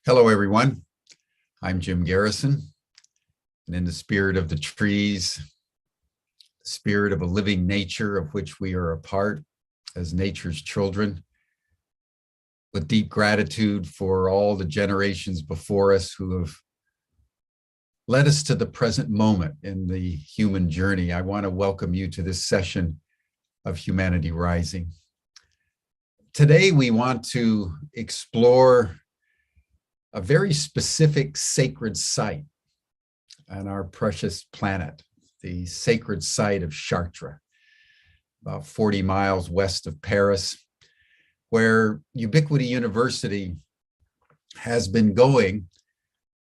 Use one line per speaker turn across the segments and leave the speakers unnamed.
Hello, everyone. I'm Jim Garrison, and in the spirit of the trees, the spirit of a living nature of which we are a part as nature's children, with deep gratitude for all the generations before us who have led us to the present moment in the human journey, I want to welcome you to this session of Humanity Rising. Today, we want to explore a very specific sacred site on our precious planet, the sacred site of Chartres, about 40 miles west of Paris, where Ubiquity University has been going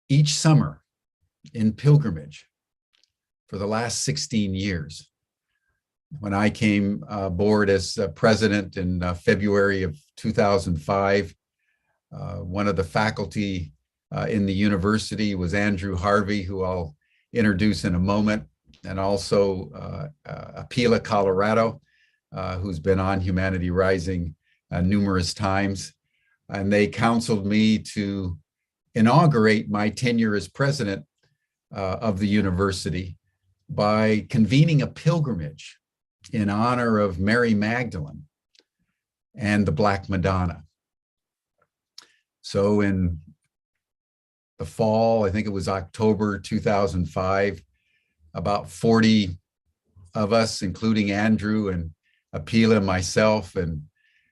each summer in pilgrimage for the last 16 years. When I came aboard as president in February of 2005, one of the faculty in the university was Andrew Harvey, who I'll introduce in a moment, and also Apila, Colorado, who's been on Humanity Rising numerous times. And they counseled me to inaugurate my tenure as president of the university by convening a pilgrimage in honor of Mary Magdalene and the Black Madonna. So in the fall, I think it was October 2005, about 40 of us, including Andrew and Apila, myself, and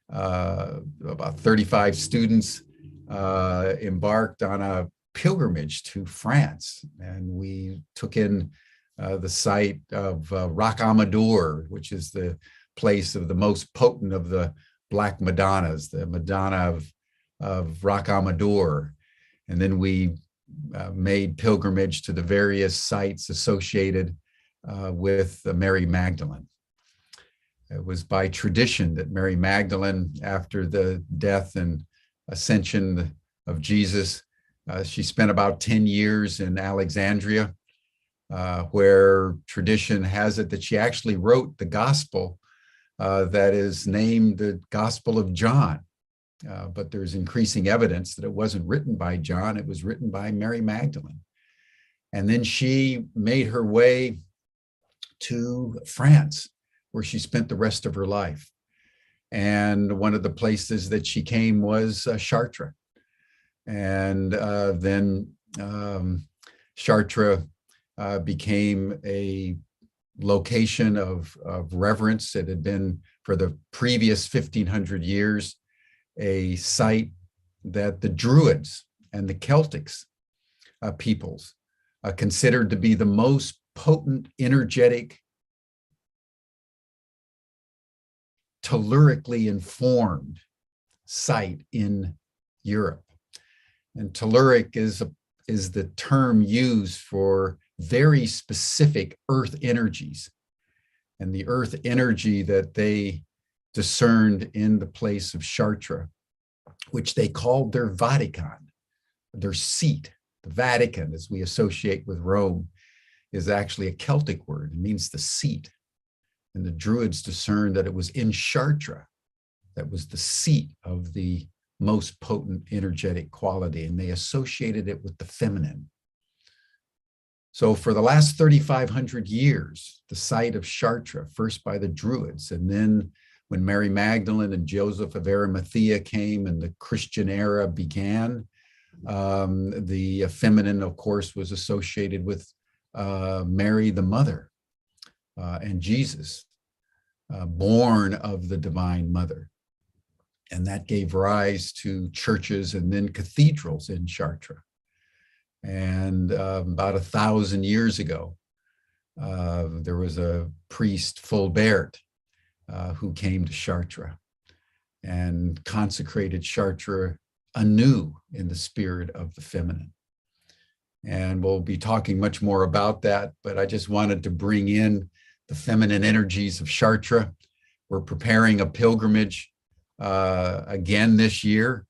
about 35 students embarked on a pilgrimage to France. And we took in the site of Rock Amador, which is the place of the most potent of the Black Madonnas, the Madonna of Rock Amador. And then we made pilgrimage to the various sites associated with Mary Magdalene. It was by tradition that Mary Magdalene, after the death and ascension of Jesus, she spent about 10 years in Alexandria, where tradition has it that she actually wrote the gospel that is named the Gospel of John. But there's increasing evidence that it wasn't written by John, it was written by Mary Magdalene. And then she made her way to France, where she spent the rest of her life. And one of the places that she came was Chartres. And then Chartres became a location of reverence. It had been, for the previous 1,500 years, a site that the Druids and the Celtics peoples considered to be the most potent, energetic, tellurically informed site in Europe. And telluric is the term used for very specific earth energies. And the earth energy that they discerned in the place of Chartres, which they called their Vatican, their seat. The Vatican, as we associate with Rome, is actually a Celtic word. It means the seat. And the Druids discerned that it was in Chartres that was the seat of the most potent energetic quality, and they associated it with the feminine. So for the last 3,500 years, the site of Chartres, first by the Druids, and then when Mary Magdalene and Joseph of Arimathea came and the Christian era began, the feminine, of course, was associated with Mary, the mother, and Jesus, born of the divine mother. And that gave rise to churches and then cathedrals in Chartres. And about 1,000 years ago, there was a priest, Fulbert, who came to Chartres and consecrated Chartres anew in the spirit of the feminine. And we'll be talking much more about that, but I just wanted to bring in the feminine energies of Chartres. We're preparing a pilgrimage again this year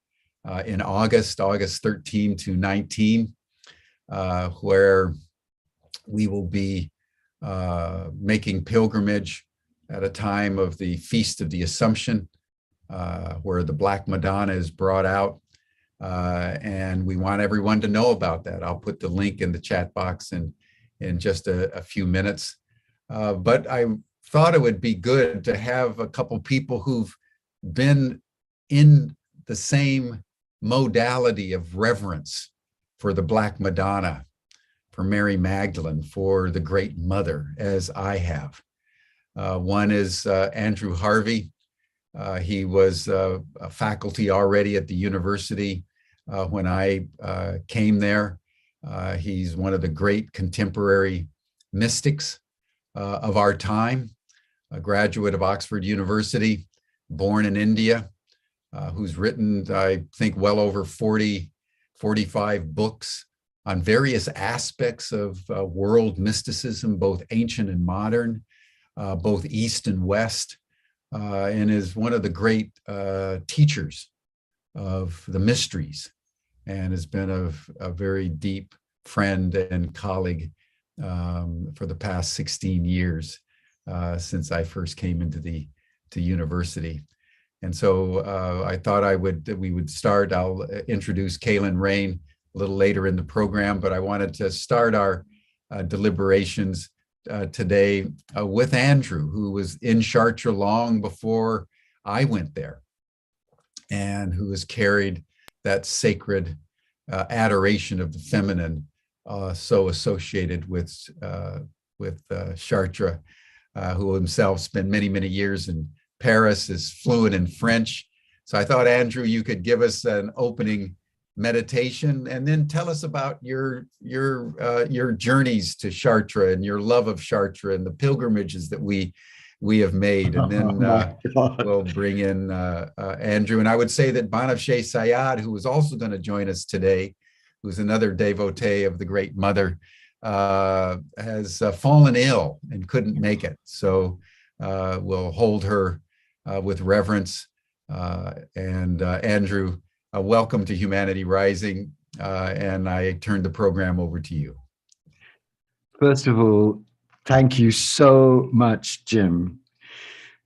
in August 13 to 19, where we will be making pilgrimage at a time of the Feast of the Assumption, where the Black Madonna is brought out. And we want everyone to know about that. I'll put the link in the chat box in just a few minutes. But I thought it would be good to have a couple people who've been in the same modality of reverence for the Black Madonna, for Mary Magdalene, for the Great Mother, as I have. One is Andrew Harvey. He was a faculty already at the university when I came there. He's one of the great contemporary mystics of our time, a graduate of Oxford University, born in India, who's written, I think, well over 45 books on various aspects of world mysticism, both ancient and modern, both East and West, and is one of the great teachers of the mysteries, and has been a very deep friend and colleague for the past 16 years since I first came into the university. And so I thought we would start. I'll introduce Kaylin Rain a little later in the program, but I wanted to start our deliberations today with Andrew, who was in Chartres long before I went there, and who has carried that sacred adoration of the feminine, so associated with Chartres, who himself spent many, many years in Paris, is fluent in French. So I thought, Andrew, you could give us an opening meditation and then tell us about your journeys to Chartres and your love of Chartres and the pilgrimages that we have made. And then we'll bring in Andrew. And I would say that Banafsheh Sayad, who is also going to join us today, who's another devotee of the Great Mother, has fallen ill and couldn't make it. So we'll hold her with reverence. And Andrew, welcome to Humanity Rising, and I turn the program over to you.
First of all, thank you so much, Jim,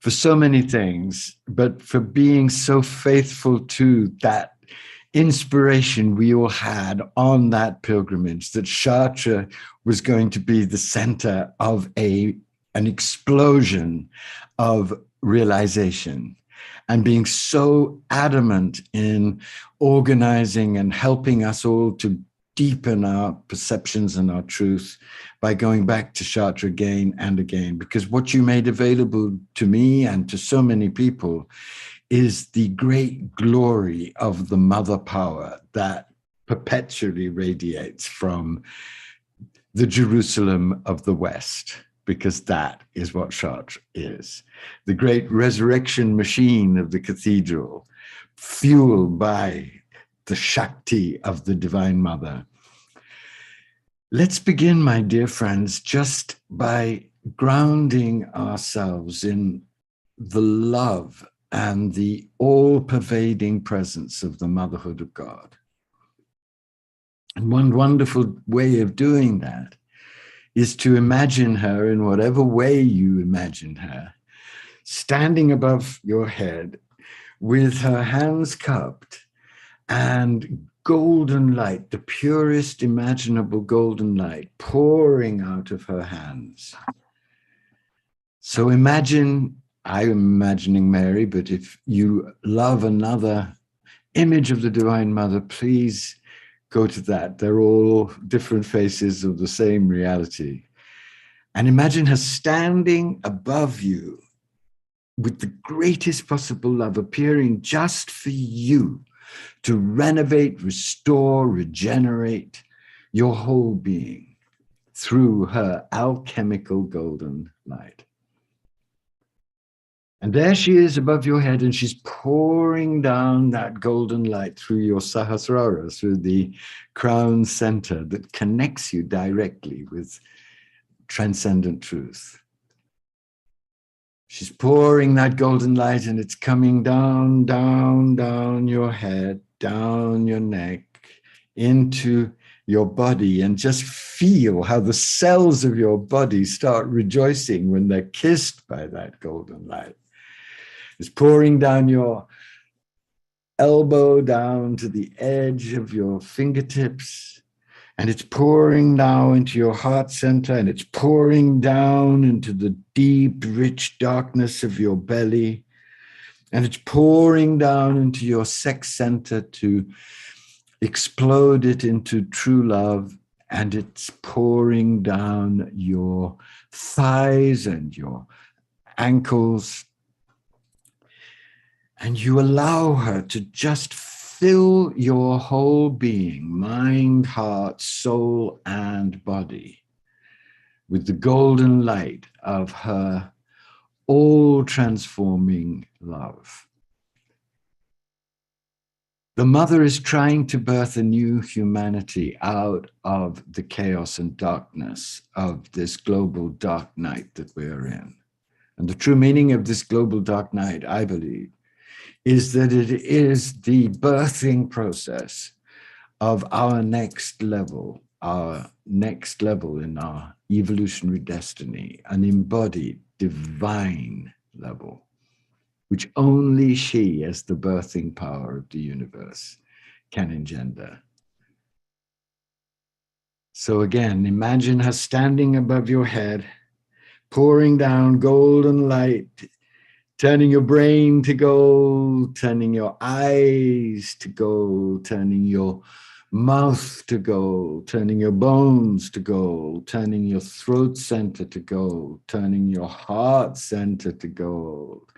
for so many things, but for being so faithful to that inspiration we all had on that pilgrimage, that Chartres was going to be the center of an explosion of realization, and being so adamant in organizing and helping us all to deepen our perceptions and our truth by going back to Chartres again and again. Because what you made available to me and to so many people is the great glory of the mother power that perpetually radiates from the Jerusalem of the West, because that is what Chartres is. The great resurrection machine of the cathedral, fueled by the Shakti of the Divine Mother. Let's begin, my dear friends, just by grounding ourselves in the love and the all-pervading presence of the motherhood of God. And one wonderful way of doing that is to imagine her, in whatever way you imagine her, standing above your head with her hands cupped and golden light, the purest imaginable golden light, pouring out of her hands. So imagine, I'm imagining Mary, but if you love another image of the Divine Mother, please go to that. They're all different faces of the same reality. And imagine her standing above you with the greatest possible love, appearing just for you to renovate, restore, regenerate your whole being through her alchemical golden light. And there she is above your head, and she's pouring down that golden light through your Sahasrara, through the crown center that connects you directly with transcendent truth. She's pouring that golden light, and it's coming down, down, down your head, down your neck, into your body, and just feel how the cells of your body start rejoicing when they're kissed by that golden light. It's pouring down your elbow, down to the edge of your fingertips, and it's pouring now into your heart center, and it's pouring down into the deep, rich darkness of your belly, and it's pouring down into your sex center to explode it into true love, and it's pouring down your thighs and your ankles. And you allow her to just fill your whole being, mind, heart, soul, and body, with the golden light of her all-transforming love. The mother is trying to birth a new humanity out of the chaos and darkness of this global dark night that we're in. And the true meaning of this global dark night, I believe, is that it is the birthing process of our next level in our evolutionary destiny, an embodied divine level, which only she, as the birthing power of the universe, can engender. So again, imagine her standing above your head, pouring down golden light, turning your brain to gold, turning your eyes to gold, turning your mouth to gold, turning your bones to gold, turning your throat center to gold, turning your heart center to gold,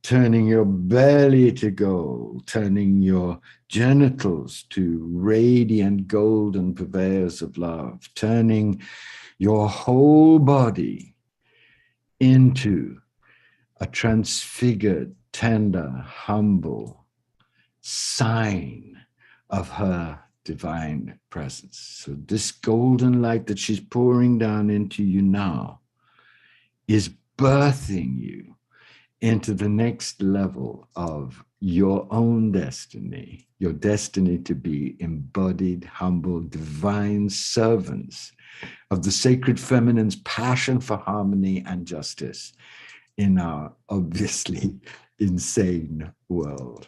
turning your belly to gold, turning your genitals to radiant golden purveyors of love, turning your whole body into a transfigured, tender, humble sign of her divine presence. So this golden light that she's pouring down into you now is birthing you into the next level of your own destiny, your destiny to be embodied, humble, divine servants of the sacred feminine's passion for harmony and justice in our obviously insane world.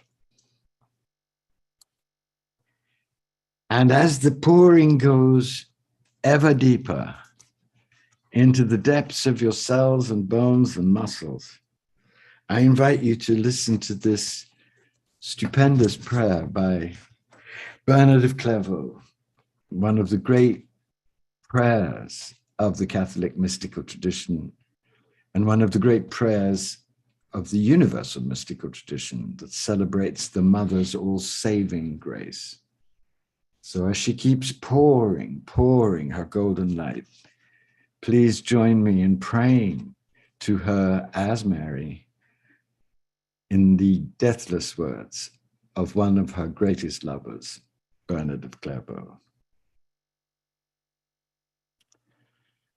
And as the pouring goes ever deeper into the depths of your cells and bones and muscles, I invite you to listen to this stupendous prayer by Bernard of Clairvaux, one of the great prayers of the Catholic mystical tradition, and one of the great prayers of the universal mystical tradition that celebrates the mother's all-saving grace. So as she keeps pouring her golden light, please join me in praying to her as Mary in the deathless words of one of her greatest lovers, Bernard of Clairvaux.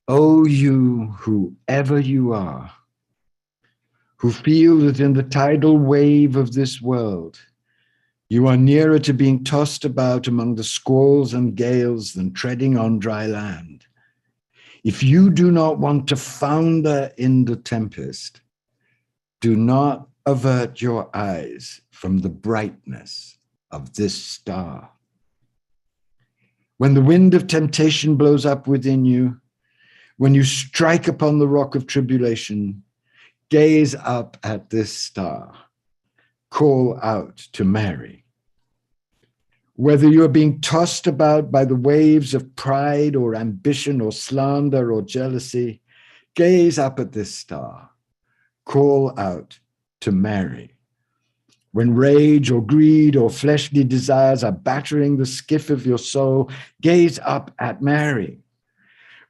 O you, whoever you are, who feel that in the tidal wave of this world, you are nearer to being tossed about among the squalls and gales than treading on dry land. If you do not want to founder in the tempest, do not avert your eyes from the brightness of this star. When the wind of temptation blows up within you, when you strike upon the rock of tribulation, gaze up at this star, call out to Mary. Whether you are being tossed about by the waves of pride or ambition or slander or jealousy, gaze up at this star, call out to Mary. When rage or greed or fleshly desires are battering the skiff of your soul, gaze up at Mary.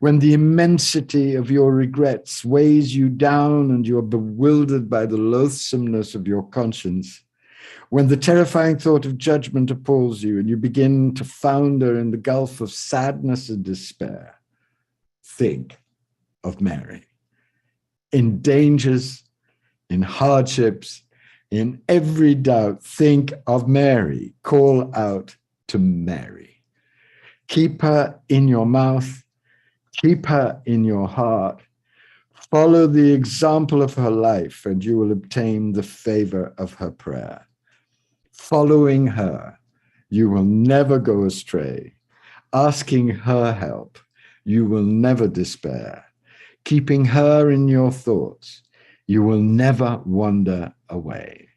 when the immensity of your regrets weighs you down and you're bewildered by the loathsomeness of your conscience, when the terrifying thought of judgment appalls you and you begin to founder in the gulf of sadness and despair, think of Mary. In dangers, in hardships, in every doubt, think of Mary. Call out to Mary. Keep her in your mouth. Keep her in your heart. Follow the example of her life, and you will obtain the favor of her prayer. Following her, you will never go astray. Asking her help, you will never despair. Keeping her in your thoughts, you will never wander away.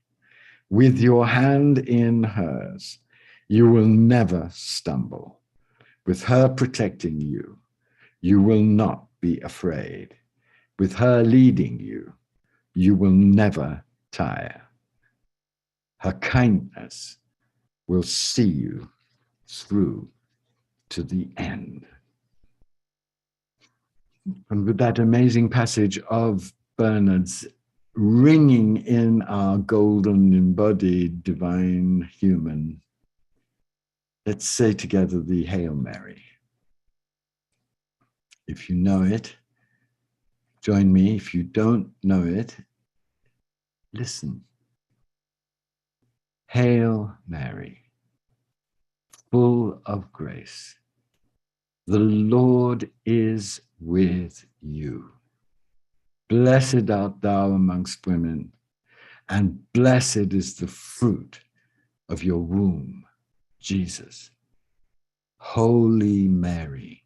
With your hand in hers, you will never stumble. With her protecting you, you will not be afraid. With her leading you, you will never tire. Her kindness will see you through to the end. And with that amazing passage of Bernard's ringing in our golden embodied divine human, let's say together the Hail Mary. If you know it, join me. If you don't know it, listen. Hail Mary, full of grace, the Lord is with you. Blessed art thou amongst women, and blessed is the fruit of your womb, Jesus. Holy Mary,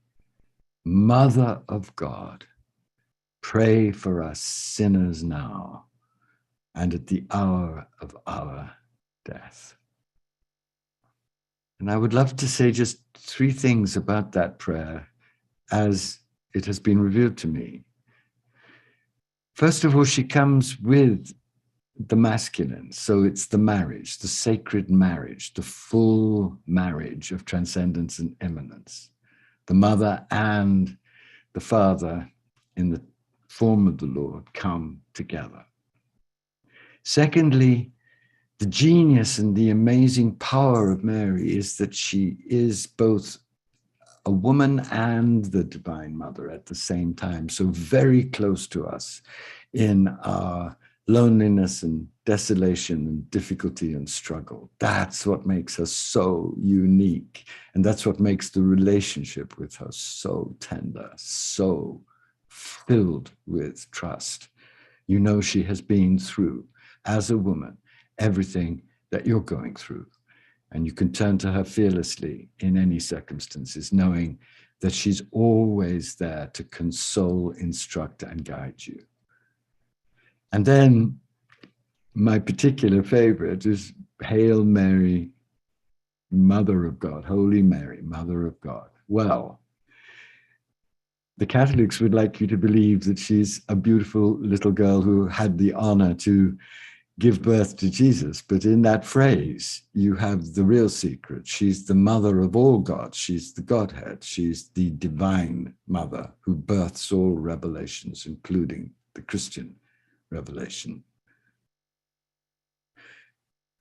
Mother of God, pray for us sinners now and at the hour of our death. And I would love to say just 3 things about that prayer as it has been revealed to me. First of all, she comes with the masculine. So it's the marriage, the sacred marriage, the full marriage of transcendence and immanence. The mother and the father in the form of the Lord come together. Secondly, the genius and the amazing power of Mary is that she is both a woman and the Divine Mother at the same time. So very close to us in our loneliness and desolation and difficulty and struggle. That's what makes her so unique. And that's what makes the relationship with her so tender, so filled with trust. You know, she has been through, as a woman, everything that you're going through. And you can turn to her fearlessly in any circumstances, knowing that she's always there to console, instruct, and guide you. And then my particular favorite is Hail Mary, Mother of God, Holy Mary, Mother of God. Well, the Catholics would like you to believe that she's a beautiful little girl who had the honor to give birth to Jesus. But in that phrase, you have the real secret. She's the mother of all gods. She's the Godhead. She's the divine mother who births all revelations, including the Christian revelation.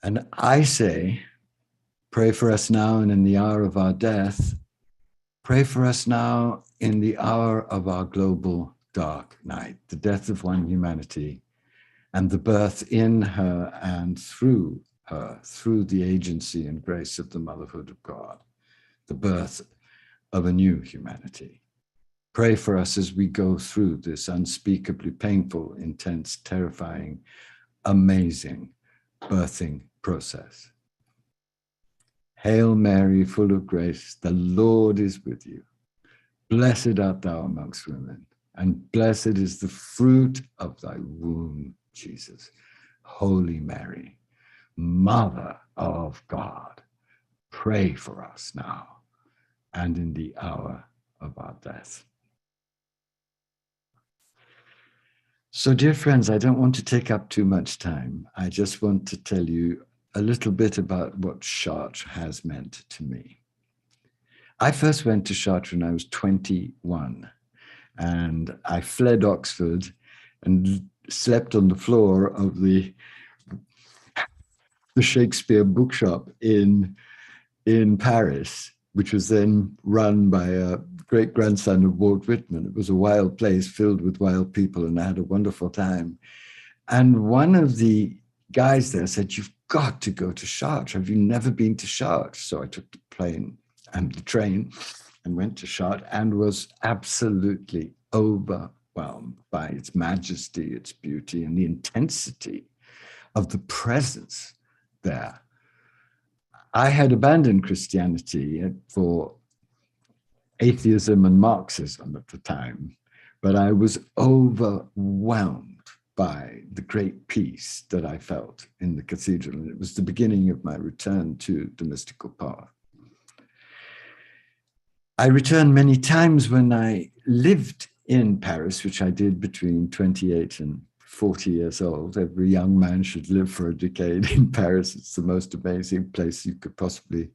And I say, pray for us now and in the hour of our death. Pray for us now in the hour of our global dark night, the death of one humanity, and the birth in her and through her, through the agency and grace of the motherhood of God, the birth of a new humanity. Pray for us as we go through this unspeakably painful, intense, terrifying, amazing birthing process. Hail Mary, full of grace, the Lord is with you. Blessed art thou amongst women, and blessed is the fruit of thy womb, Jesus. Holy Mary, Mother of God, pray for us now and in the hour of our death. So, dear friends, I don't want to take up too much time. I just want to tell you a little bit about what Chartres has meant to me. I first went to Chartres when I was 21. And I fled Oxford and slept on the floor of the Shakespeare bookshop in Paris, which was then run by a great grandson of Walt Whitman. It was a wild place filled with wild people, and I had a wonderful time. And one of the guys there said, "You've got to go to Chartres. Have you never been to Chartres?" So I took the plane and the train and went to Chartres and was absolutely overwhelmed by its majesty, its beauty, and the intensity of the presence there. I had abandoned Christianity for atheism and Marxism at the time, but I was overwhelmed by the great peace that I felt in the cathedral. And it was the beginning of my return to the mystical path. I returned many times when I lived in Paris, which I did between 28 and 40 years old. Every young man should live for a decade in Paris. It's the most amazing place you could possibly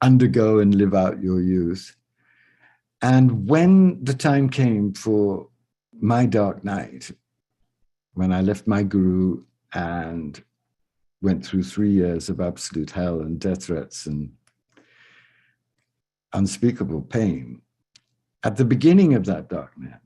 undergo and live out your youth. And when the time came for my dark night, when I left my guru and went through 3 years of absolute hell and death threats and unspeakable pain, at the beginning of that dark night,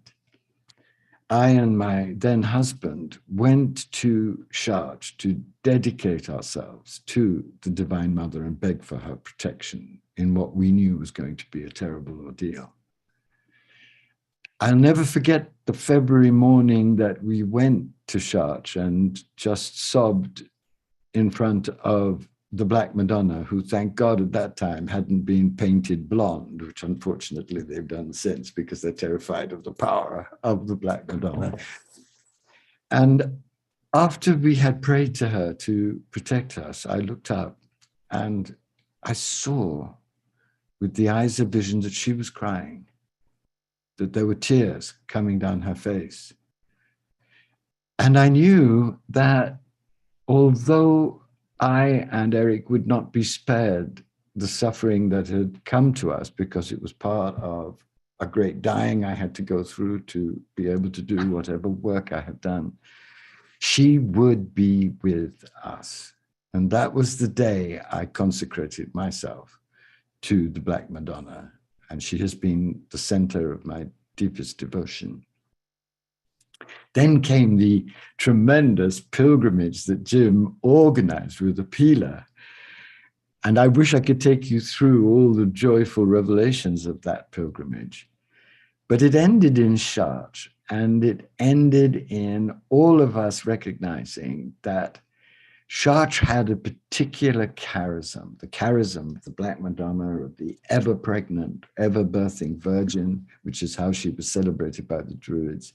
I and my then husband went to Chartres to dedicate ourselves to the Divine Mother and beg for her protection in what we knew was going to be a terrible ordeal. I'll never forget the February morning that we went to Chartres and just sobbed in front of the Black Madonna, who, thank God, at that time hadn't been painted blonde, which unfortunately they've done since because they're terrified of the power of the Black Madonna. And after we had prayed to her to protect us, I looked up and I saw with the eyes of vision that she was crying, that there were tears coming down her face. And I knew that although I and Eric would not be spared the suffering that had come to us because it was part of a great dying I had to go through to be able to do whatever work I had done, she would be with us. And that was the day I consecrated myself to the Black Madonna. And she has been the center of my deepest devotion. Then came the tremendous pilgrimage that Jim organized with Apila. And I wish I could take you through all the joyful revelations of that pilgrimage. But it ended in Chartres, and it ended in all of us recognizing that Chartres had a particular charism, the charism of the Black Madonna, of the ever-pregnant, ever-birthing Virgin, which is how she was celebrated by the Druids,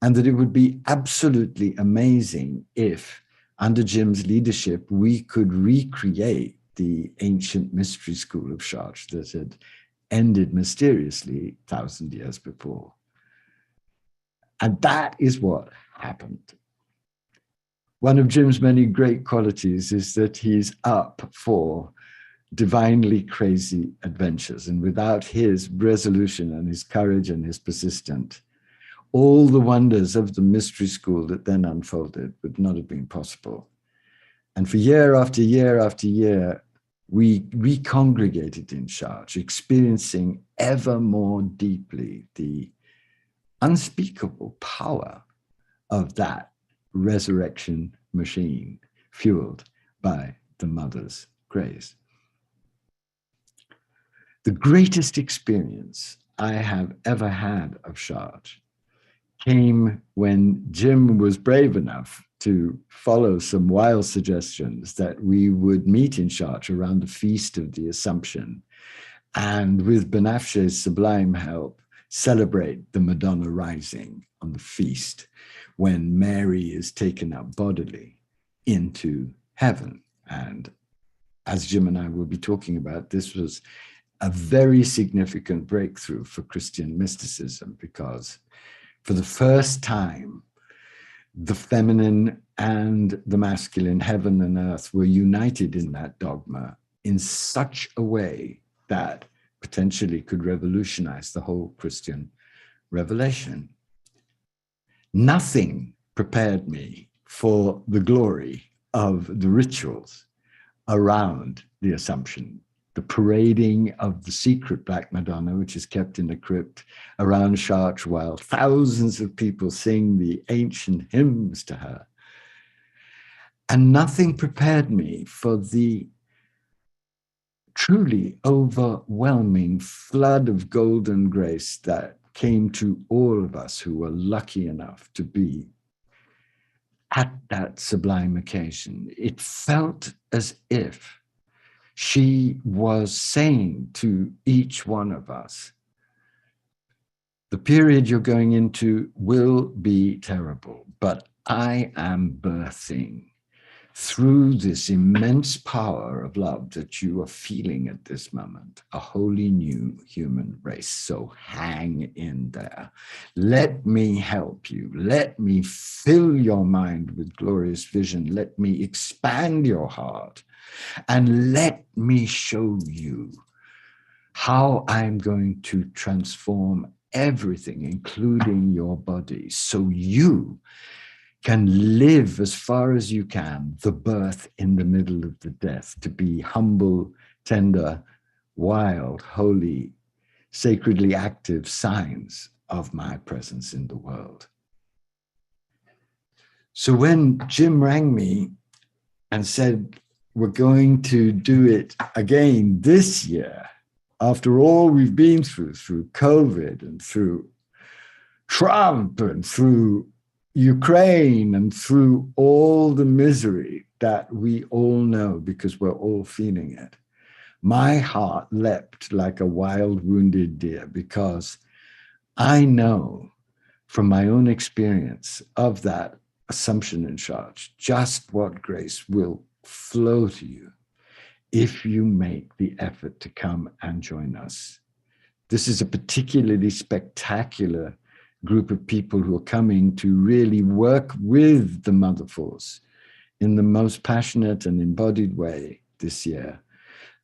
and that it would be absolutely amazing if, under Jim's leadership, we could recreate the ancient mystery school of Chartres that had ended mysteriously 1,000 years before. And that is what happened. One of Jim's many great qualities is that he's up for divinely crazy adventures. And without his resolution and his courage and his persistence, all the wonders of the mystery school that then unfolded would not have been possible. And for year after year after year, we recongregated in Chartres, experiencing ever more deeply the unspeakable power of that resurrection machine fueled by the Mother's grace. The greatest experience I have ever had of Chartres came when Jim was brave enough to follow some wild suggestions that we would meet in Chartres around the Feast of the Assumption, and with Benafshe's sublime help, celebrate the Madonna rising on the feast when Mary is taken up bodily into heaven. And as Jim and I will be talking about, this was a very significant breakthrough for Christian mysticism, because for the first time, the feminine and the masculine, heaven and earth, were united in that dogma in such a way that potentially could revolutionize the whole Christian revelation. Nothing prepared me for the glory of the rituals around the Assumption, the parading of the secret Black Madonna, which is kept in the crypt around Chartres, while thousands of people sing the ancient hymns to her. And nothing prepared me for the truly overwhelming flood of golden grace that came to all of us who were lucky enough to be at that sublime occasion. It felt as if she was saying to each one of us, the period you're going into will be terrible, but I am birthing through this immense power of love that you are feeling at this moment, a wholly new human race. So hang in there. Let me help you. Let me fill your mind with glorious vision. Let me expand your heart. And let me show you how I'm going to transform everything, including your body, so you can live as far as you can the birth in the middle of the death, to be humble, tender, wild, holy, sacredly active signs of my presence in the world. So when Jim rang me and said, we're going to do it again this year, after all we've been through COVID and through Trump and through Ukraine and through all the misery that we all know because we're all feeling it, my heart leapt like a wild wounded deer, because I know from my own experience of that Assumption in Chartres just what grace will flow to you if you make the effort to come and join us. This is a particularly spectacular group of people who are coming to really work with the Mother Force in the most passionate and embodied way this year.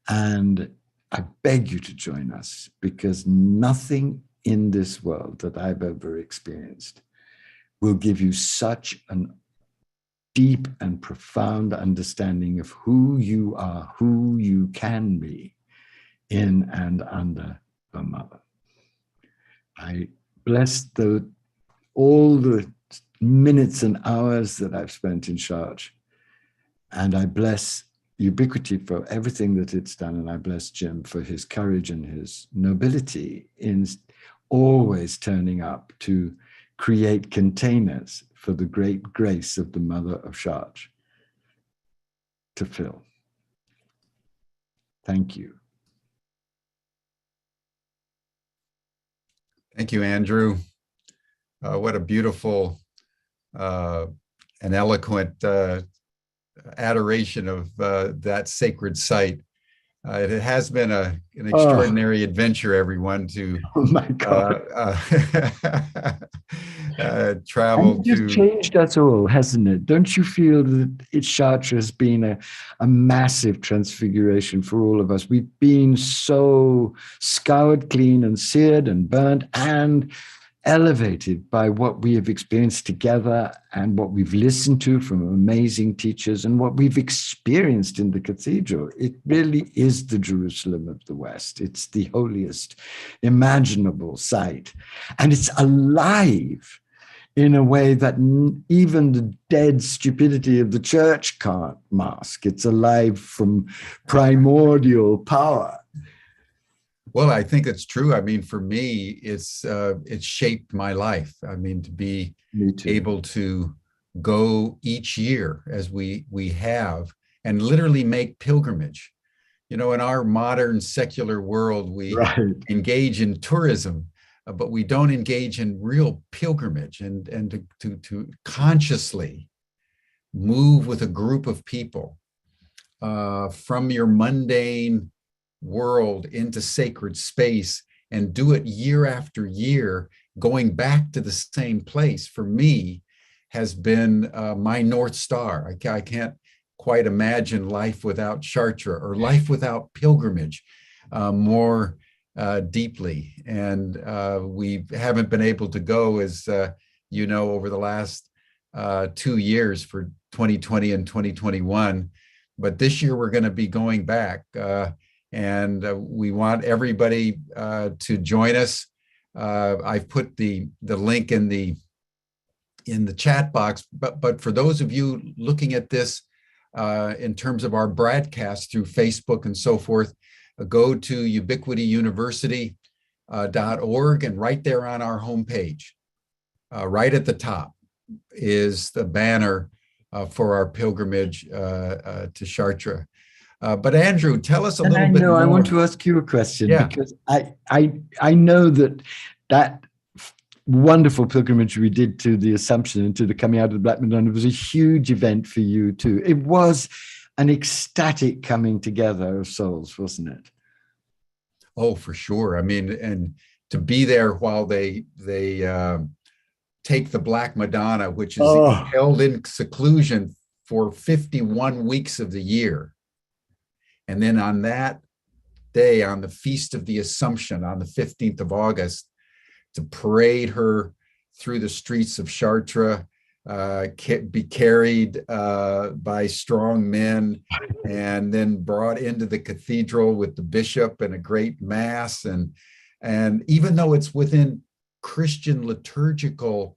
And I beg you to join us, because nothing in this world that I've ever experienced will give you such an deep and profound understanding of who you are, who you can be in and under the Mother. I bless all the minutes and hours that I've spent in Chartres, and I bless Ubiquity for everything that it's done, and I bless Jim for his courage and his nobility in always turning up to create containers for the great grace of the Mother of Chartres to fill. Thank you.
Thank you, Andrew. What a beautiful and eloquent adoration of that sacred site. It has been an extraordinary adventure, everyone, to
Oh my God.
Travel
and it just
to.
Changed us all, hasn't it? Don't you feel that Chartres has been a massive transfiguration for all of us? We've been so scoured clean and seared and burnt and elevated by what we have experienced together and what we've listened to from amazing teachers and what we've experienced in the cathedral. It really is the Jerusalem of the West. It's the holiest imaginable site. And it's alive in a way that even the dead stupidity of the church can't mask. It's alive from primordial power.
Well, I think it's true. I mean, for me, it's shaped my life. I mean, to be able to go each year as we have and literally make pilgrimage. You know, in our modern secular world, we engage in tourism, but we don't engage in real pilgrimage and to consciously move with a group of people from your mundane world into sacred space and do it year after year, going back to the same place, for me has been my North Star. I can't quite imagine life without Chartres or life without pilgrimage more deeply. And we haven't been able to go, as you know, over the last 2 years for 2020 and 2021. But this year we're going to be going back. And we want everybody to join us. I've put the link in the chat box, but for those of you looking at this in terms of our broadcast through Facebook and so forth, go to ubiquityuniversity.org, and right there on our homepage, right at the top, is the banner for our pilgrimage to Chartres. But Andrew, tell us a little bit more.
I want to ask you a question,
Yeah.
because I know that wonderful pilgrimage we did to the Assumption and to the coming out of the Black Madonna was a huge event for you too. It was an ecstatic coming together of souls, wasn't it?
Oh, for sure. I mean, and to be there while they take the Black Madonna, which is held in seclusion for 51 weeks of the year. And then on that day, on the Feast of the Assumption, on the 15th of August, to parade her through the streets of Chartres, be carried by strong men, and then brought into the cathedral with the bishop and a great mass. And even though it's within Christian liturgical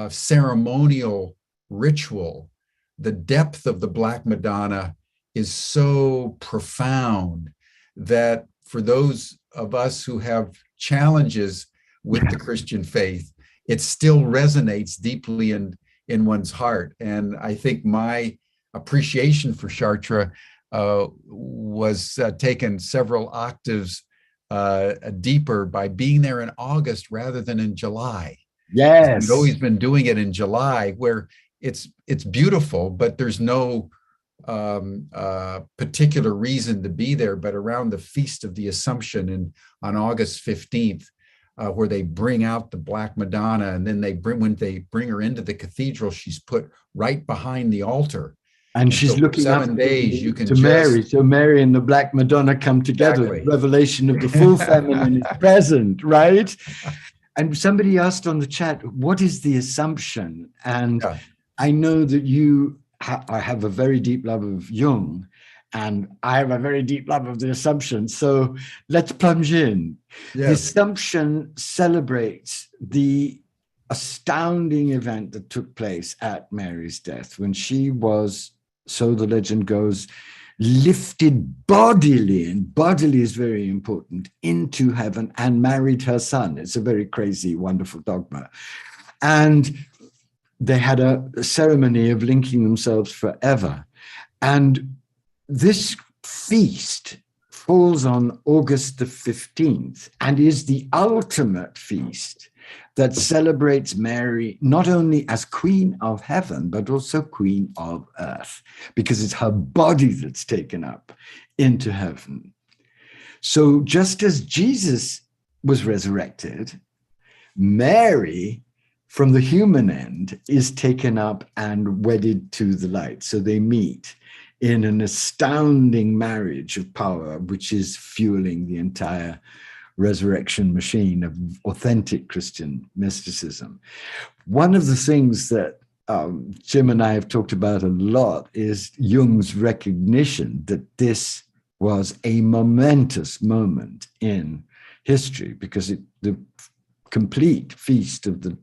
ceremonial ritual, the depth of the Black Madonna is so profound that for those of us who have challenges with the Christian faith, it still resonates deeply in one's heart. And I think my appreciation for Chartres was taken several octaves deeper by being there in August rather than in July.
Yes.
We've always been doing it in July, where it's beautiful, but there's no particular reason to be there. But around the Feast of the Assumption on August 15th, where they bring out the Black Madonna, and then when they bring her into the cathedral, she's put right behind the altar.
And she's
so
looking
7 days you can
to Mary. So Mary and the Black Madonna come together.
Exactly.
The revelation of the full feminine is present, right? And somebody asked on the chat, what is the Assumption? And I know that you have a very deep love of Jung, and I have a very deep love of the Assumption. So let's plunge in. Yes. The Assumption celebrates the astounding event that took place at Mary's death, when she was, so the legend goes, lifted bodily, and bodily is very important, into heaven and married her son. It's a very crazy, wonderful dogma. And they had a ceremony of linking themselves forever. And this feast falls on August the 15th and is the ultimate feast that celebrates Mary not only as Queen of Heaven, but also Queen of Earth, because it's her body that's taken up into heaven. So just as Jesus was resurrected, Mary, from the human end, is taken up and wedded to the light. So they meet in an astounding marriage of power, which is fueling the entire resurrection machine of authentic Christian mysticism. One of the things that Jim and I have talked about a lot is Jung's recognition that this was a momentous moment in history, because the complete feast of the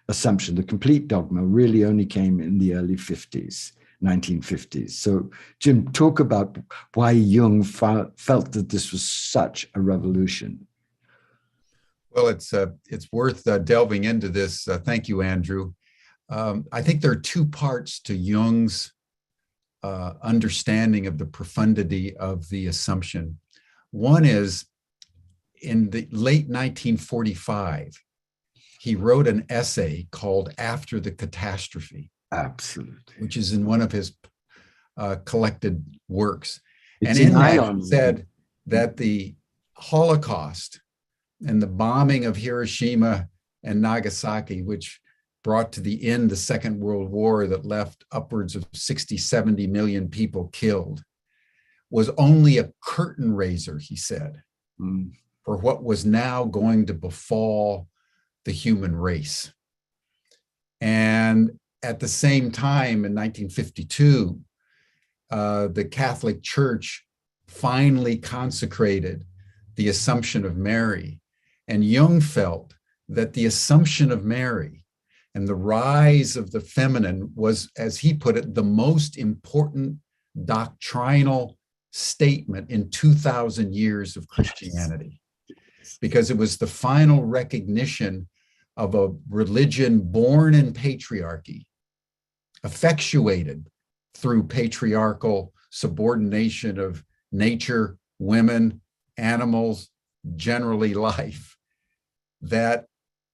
Assumption, the complete dogma, really only came in the early 50s. 1950s. So, Jim, talk about why Jung felt that this was such a revolution.
Well, it's worth delving into this. Thank you, Andrew. I think there are two parts to Jung's understanding of the profundity of the Assumption. One is, in the late 1945, he wrote an essay called After the Catastrophe.
Absolutely.
Which is in one of his collected works.
It's
and in that, he said that the Holocaust and the bombing of Hiroshima and Nagasaki, which brought to the end the Second World War that left upwards of 60, 70 million people killed, was only a curtain raiser, he said. for what was now going to befall the human race. And at the same time, in 1952, the Catholic Church finally consecrated the Assumption of Mary. And Jung felt that the Assumption of Mary and the rise of the feminine was, as he put it, the most important doctrinal statement in 2,000 years of Christianity, because it was the final recognition of a religion born in patriarchy, effectuated through patriarchal subordination of nature, women, animals, generally life, that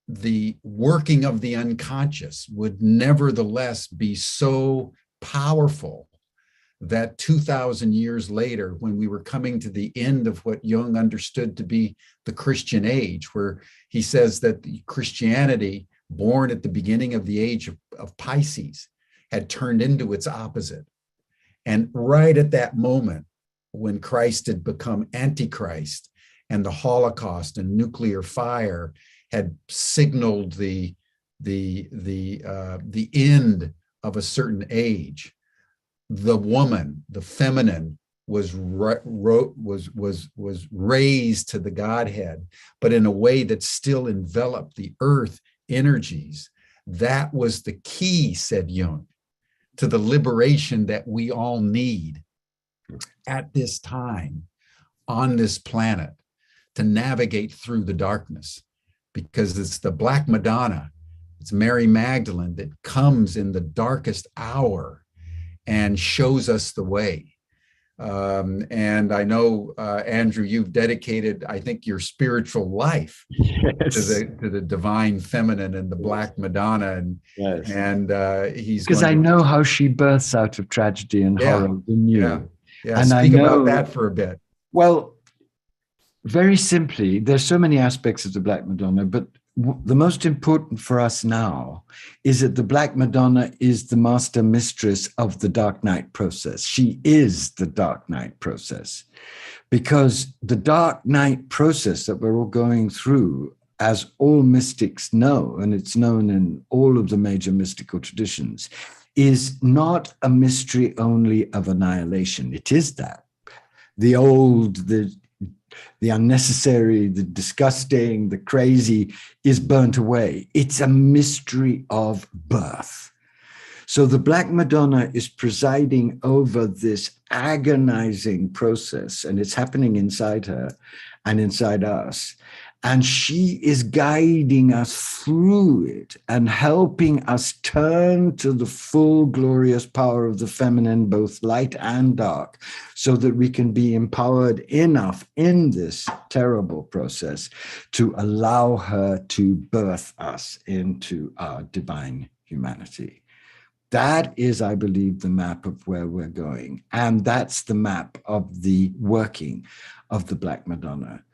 the working of the unconscious would nevertheless be so powerful that 2,000 years later, when we were coming to the end of what Jung understood to be the Christian age, where he says that the Christianity, born at the beginning of the age of Pisces, had turned into its opposite. And right at that moment, when Christ had become Antichrist and the Holocaust and nuclear fire had signaled the end of a certain age, the woman, the feminine, was raised to the Godhead, but in a way that still enveloped the earth energies. That was the key, said Jung, to the liberation that we all need at this time on this planet to navigate through the darkness, because it's the Black Madonna, it's Mary Magdalene that comes in the darkest hour and shows us the way. And I know, Andrew, you've dedicated, I think, your spiritual life to the divine feminine and the Black Madonna. And, he's
because I know how she births out of tragedy and horror in you.
Yeah. And speak about that for a bit.
Well, very simply, there's so many aspects of the Black Madonna, but the most important for us now is that the Black Madonna is the master mistress of the dark night process. She is the dark night process, because the dark night process that we're all going through, as all mystics know, and it's known in all of the major mystical traditions, is not a mystery only of annihilation. It is that. The old, the unnecessary, the disgusting, the crazy is burnt away. It's a mystery of birth. So the Black Madonna is presiding over this agonizing process, and it's happening inside her and inside us. And she is guiding us through it and helping us turn to the full glorious power of the feminine, both light and dark, so that we can be empowered enough in this terrible process to allow her to birth us into our divine humanity. That is, I believe, the map of where we're going. And that's the map of the working of the Black Madonna.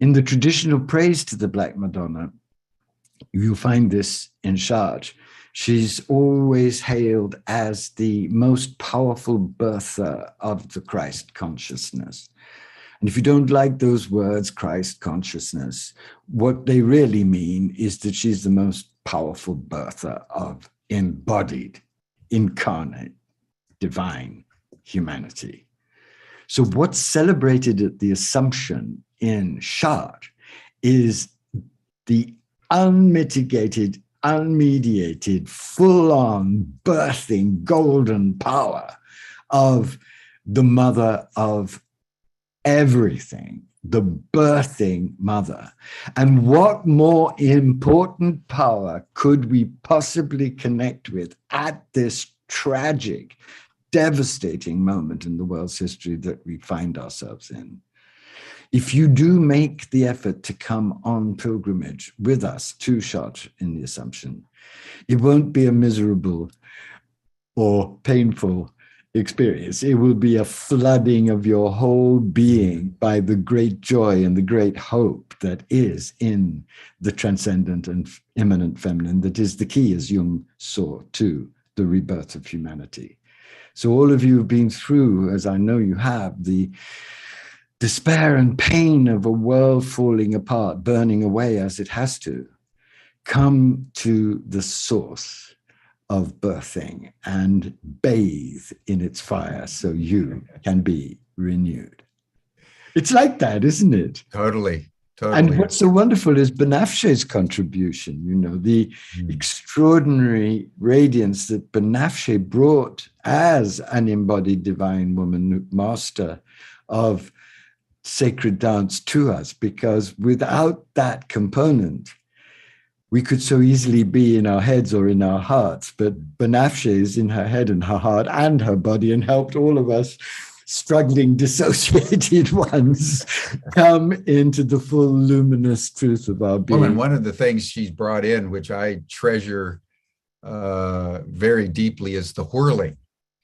In the traditional praise to the Black Madonna, you'll find this in Chartres. She's always hailed as the most powerful birther of the Christ consciousness. And if you don't like those words, Christ consciousness, what they really mean is that she's the most powerful birther of embodied, incarnate, divine humanity. So what's celebrated at the Assumption in Chartres is the unmitigated, unmediated, full-on birthing golden power of the mother of everything, the birthing mother. And what more important power could we possibly connect with at this tragic, devastating moment in the world's history that we find ourselves in? If you do make the effort to come on pilgrimage with us to Chartres in the Assumption, it won't be a miserable or painful experience. It will be a flooding of your whole being by the great joy and the great hope that is in the transcendent and immanent feminine, that is the key, as Jung saw, to the rebirth of humanity. So all of you have been through, as I know you have, the despair and pain of a world falling apart, burning away as it has to, come to the source of birthing and bathe in its fire so you can be renewed. It's like that, isn't it?
Totally.
And
Totally.
what's so wonderful is Banafshe's contribution, you know, the extraordinary radiance that Banafshe brought as an embodied divine woman, master of sacred dance to us, because without that component, we could so easily be in our heads or in our hearts. But Banafshe is in her head and her heart and her body and helped all of us struggling, dissociated ones come into the full luminous truth of our being.
Well, and one of the things she's brought in, which I treasure very deeply, is the whirling.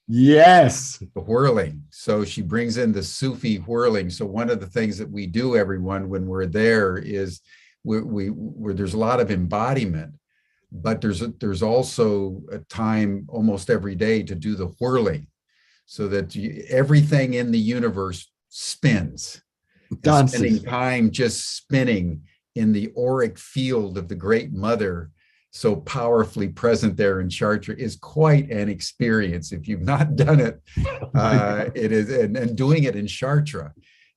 Yes.
The whirling. So she brings in the Sufi whirling. So one of the things that we do, everyone, when we're there is there's a lot of embodiment, but there's also a time almost every day to do the whirling, so that everything in the universe spins. Spending time just spinning in the auric field of the Great Mother, so powerfully present there in Chartres, is quite an experience. If you've not done it, it is, and doing it in Chartres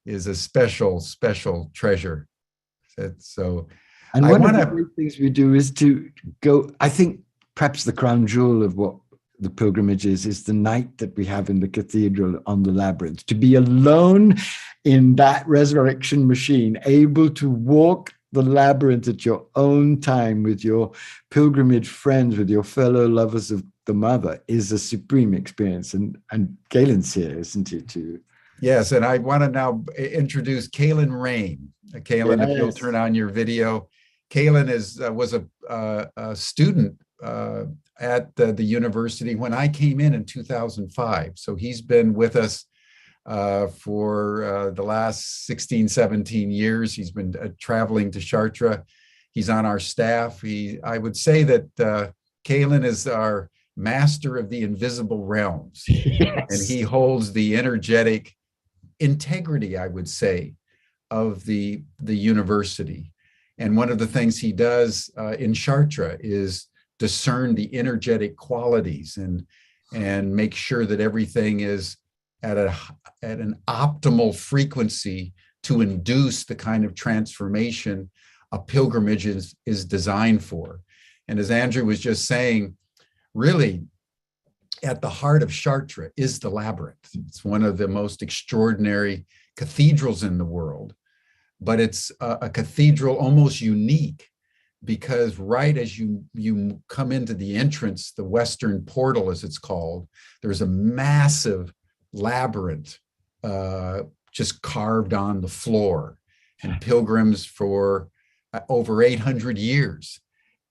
is a special, special treasure. So,
and one of the great things we do is to go. I think perhaps the crown jewel of what the pilgrimage is the night that we have in the cathedral on the Labyrinth, to be alone in that resurrection machine, able to walk the Labyrinth at your own time with your pilgrimage friends, with your fellow lovers of the Mother, is a supreme experience. And Galen's here, isn't he, too?
Yes, and I want to now introduce Kaylin Rain. Kaylin, yes. If you'll turn on your video. Kaylin was a student at the university when I came in 2005. So he's been with us for the last 16, 17 years. He's been traveling to Chartres. He's on our staff. I would say that Kaylin is our master of the invisible realms. Yes. And he holds the energetic integrity, I would say, of the university. And one of the things he does in Chartres is discern the energetic qualities and make sure that everything is at an optimal frequency to induce the kind of transformation a pilgrimage is designed for. And as Andrew was just saying, really, at the heart of Chartres is the Labyrinth. It's one of the most extraordinary cathedrals in the world, but it's a cathedral almost unique, because right as you come into the entrance, the Western portal, as it's called, there's a massive labyrinth just carved on the floor. And pilgrims for over 800 years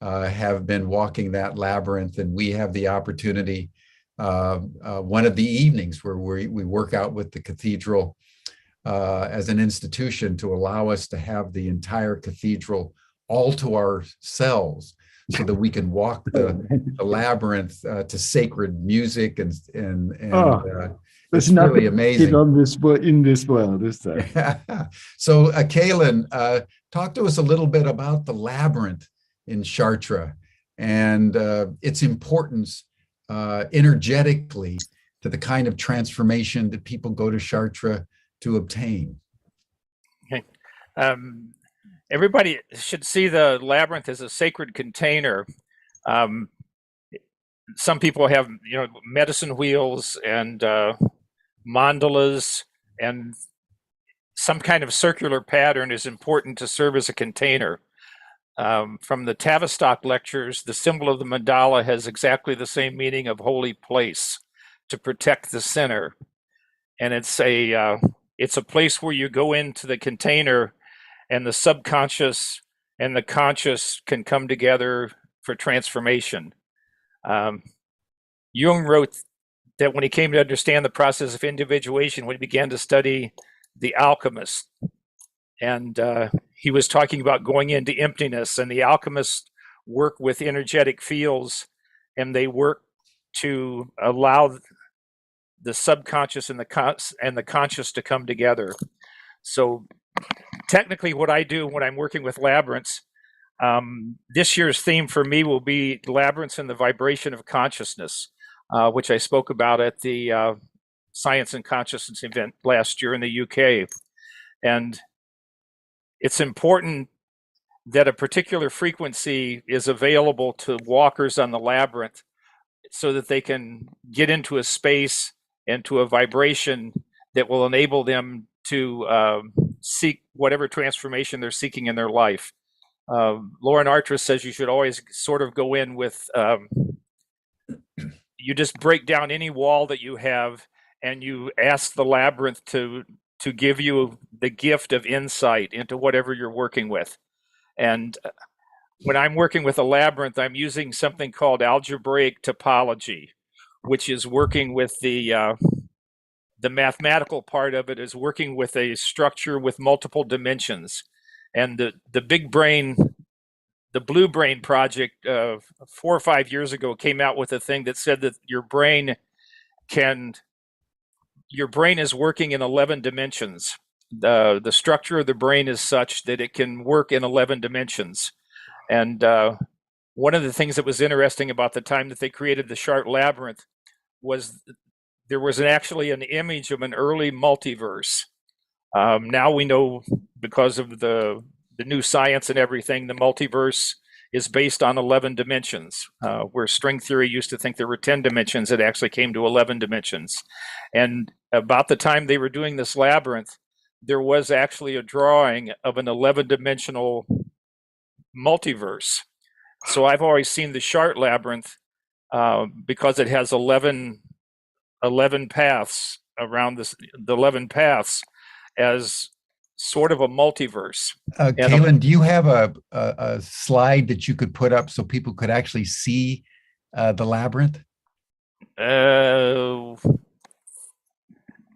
have been walking that labyrinth. And we have the opportunity, one of the evenings where we work out with the cathedral as an institution, to allow us to have the entire cathedral all to ourselves, so that we can walk the labyrinth to sacred music and it's really amazing.
In this world, is there?
So, Kaylin, talk to us a little bit about the labyrinth in Chartres and its importance energetically to the kind of transformation that people go to Chartres to obtain.
Okay. Everybody should see the labyrinth as a sacred container. Some people have, medicine wheels and mandalas, and some kind of circular pattern is important to serve as a container. From the Tavistock lectures, the symbol of the mandala has exactly the same meaning of holy place, to protect the sinner. And it's a place where you go into the container, and the subconscious and the conscious can come together for transformation. Jung wrote that when he came to understand the process of individuation, when he began to study The Alchemist, and he was talking about going into emptiness, and the alchemists work with energetic fields, and they work to allow the subconscious and the conscious to come together. So technically what I do when I'm working with labyrinths, this year's theme for me will be labyrinths and the vibration of consciousness, which I spoke about at the Science and Consciousness event last year in the UK. And it's important that a particular frequency is available to walkers on the labyrinth so that they can get into a space and to a vibration that will enable them to seek whatever transformation they're seeking in their life. Lauren Chartres says you should always sort of go in with, you just break down any wall that you have and you ask the labyrinth to give you the gift of insight into whatever you're working with. And when I'm working with a labyrinth, I'm using something called algebraic topology, which is working with the mathematical part of it is working with a structure with multiple dimensions. And the big brain, the Blue Brain project 4 or 5 years ago came out with a thing that said that your brain is working in 11 dimensions. The structure of the brain is such that it can work in 11 dimensions. And one of the things that was interesting about the time that they created the Chartres Labyrinth was there was actually an image of an early multiverse. Now we know, because of the new science and everything, the multiverse is based on 11 dimensions, where string theory used to think there were 10 dimensions. It actually came to 11 dimensions. And about the time they were doing this labyrinth, there was actually a drawing of an 11-dimensional multiverse. So I've always seen the Chartres Labyrinth, because it has 11 paths around this, the 11 paths, as sort of a multiverse.
Kaylin, do you have a slide that you could put up so people could actually see the labyrinth?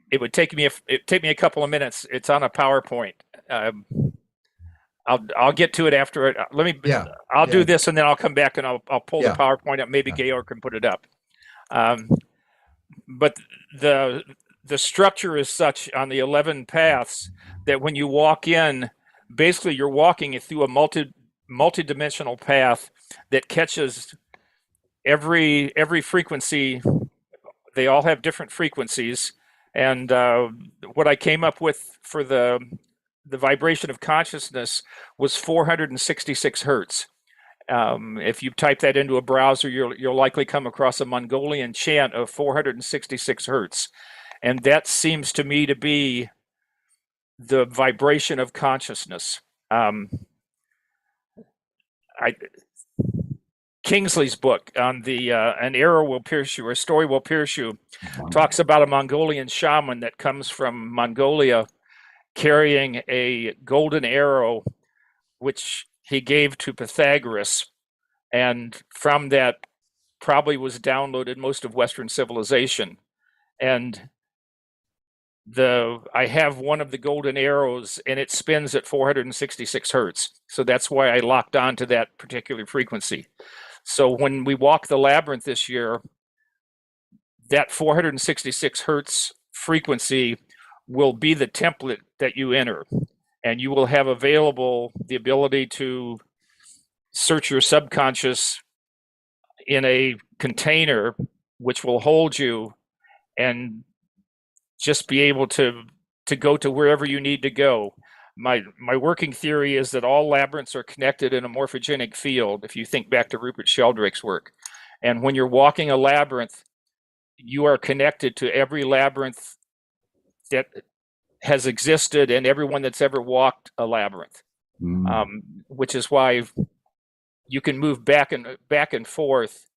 It would take me a couple of minutes. It's on a PowerPoint. I'll get to it after it. I'll do this and then I'll come back and I'll pull the PowerPoint up. Maybe Georg can put it up. But the structure is such on the 11 paths that when you walk in, basically you're walking through a multi-dimensional path that catches every frequency. They all have different frequencies. And what I came up with for the vibration of consciousness was 466 hertz. If you type that into a browser, you'll likely come across a Mongolian chant of 466 hertz. And that seems to me to be the vibration of consciousness. Kingsley's book on the An Arrow Will Pierce You, or A Story Will Pierce You, talks about a Mongolian shaman that comes from Mongolia carrying a golden arrow, which he gave to Pythagoras. And from that probably was downloaded most of Western civilization. And I have one of the golden arrows and it spins at 466 hertz. So that's why I locked on to that particular frequency. So when we walk the labyrinth this year, that 466 hertz frequency will be the template that you enter. And you will have available the ability to search your subconscious in a container which will hold you and just be able to go to wherever you need to go. My working theory is that all labyrinths are connected in a morphogenic field, if you think back to Rupert Sheldrake's work. And when you're walking a labyrinth, you are connected to every labyrinth that has existed and everyone that's ever walked a labyrinth, which is why you can move back and forth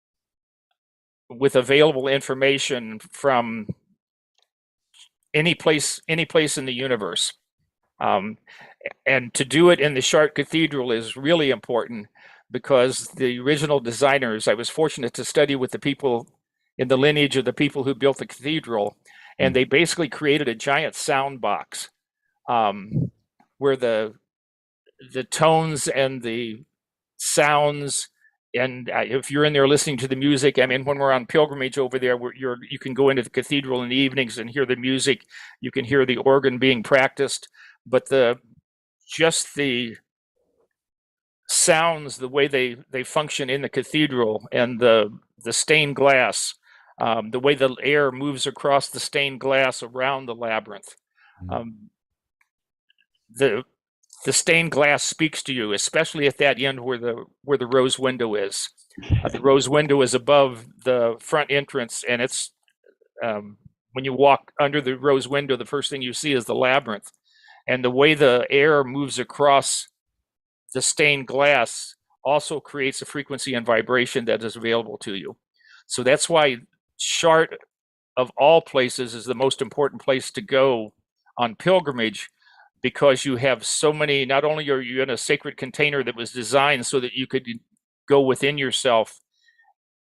with available information from any place in the universe. And to do it in the Chartres Cathedral is really important because the original designers, I was fortunate to study with the people in the lineage of the people who built the cathedral, and they basically created a giant sound box where the tones and the sounds, and if you're in there listening to the music, I mean, when we're on pilgrimage over there, you can go into the cathedral in the evenings and hear the music. You can hear the organ being practiced. but just the sounds, the way they function in the cathedral, and the stained glass, the way the air moves across the stained glass around the labyrinth. Um, the stained glass speaks to you, especially at that end where the rose window is. The rose window is above the front entrance, and it's when you walk under the rose window, the first thing you see is the labyrinth, and the way the air moves across the stained glass also creates a frequency and vibration that is available to you. So that's why Chartres, of all places, is the most important place to go on pilgrimage, because you have so many. Not only are you in a sacred container that was designed so that you could go within yourself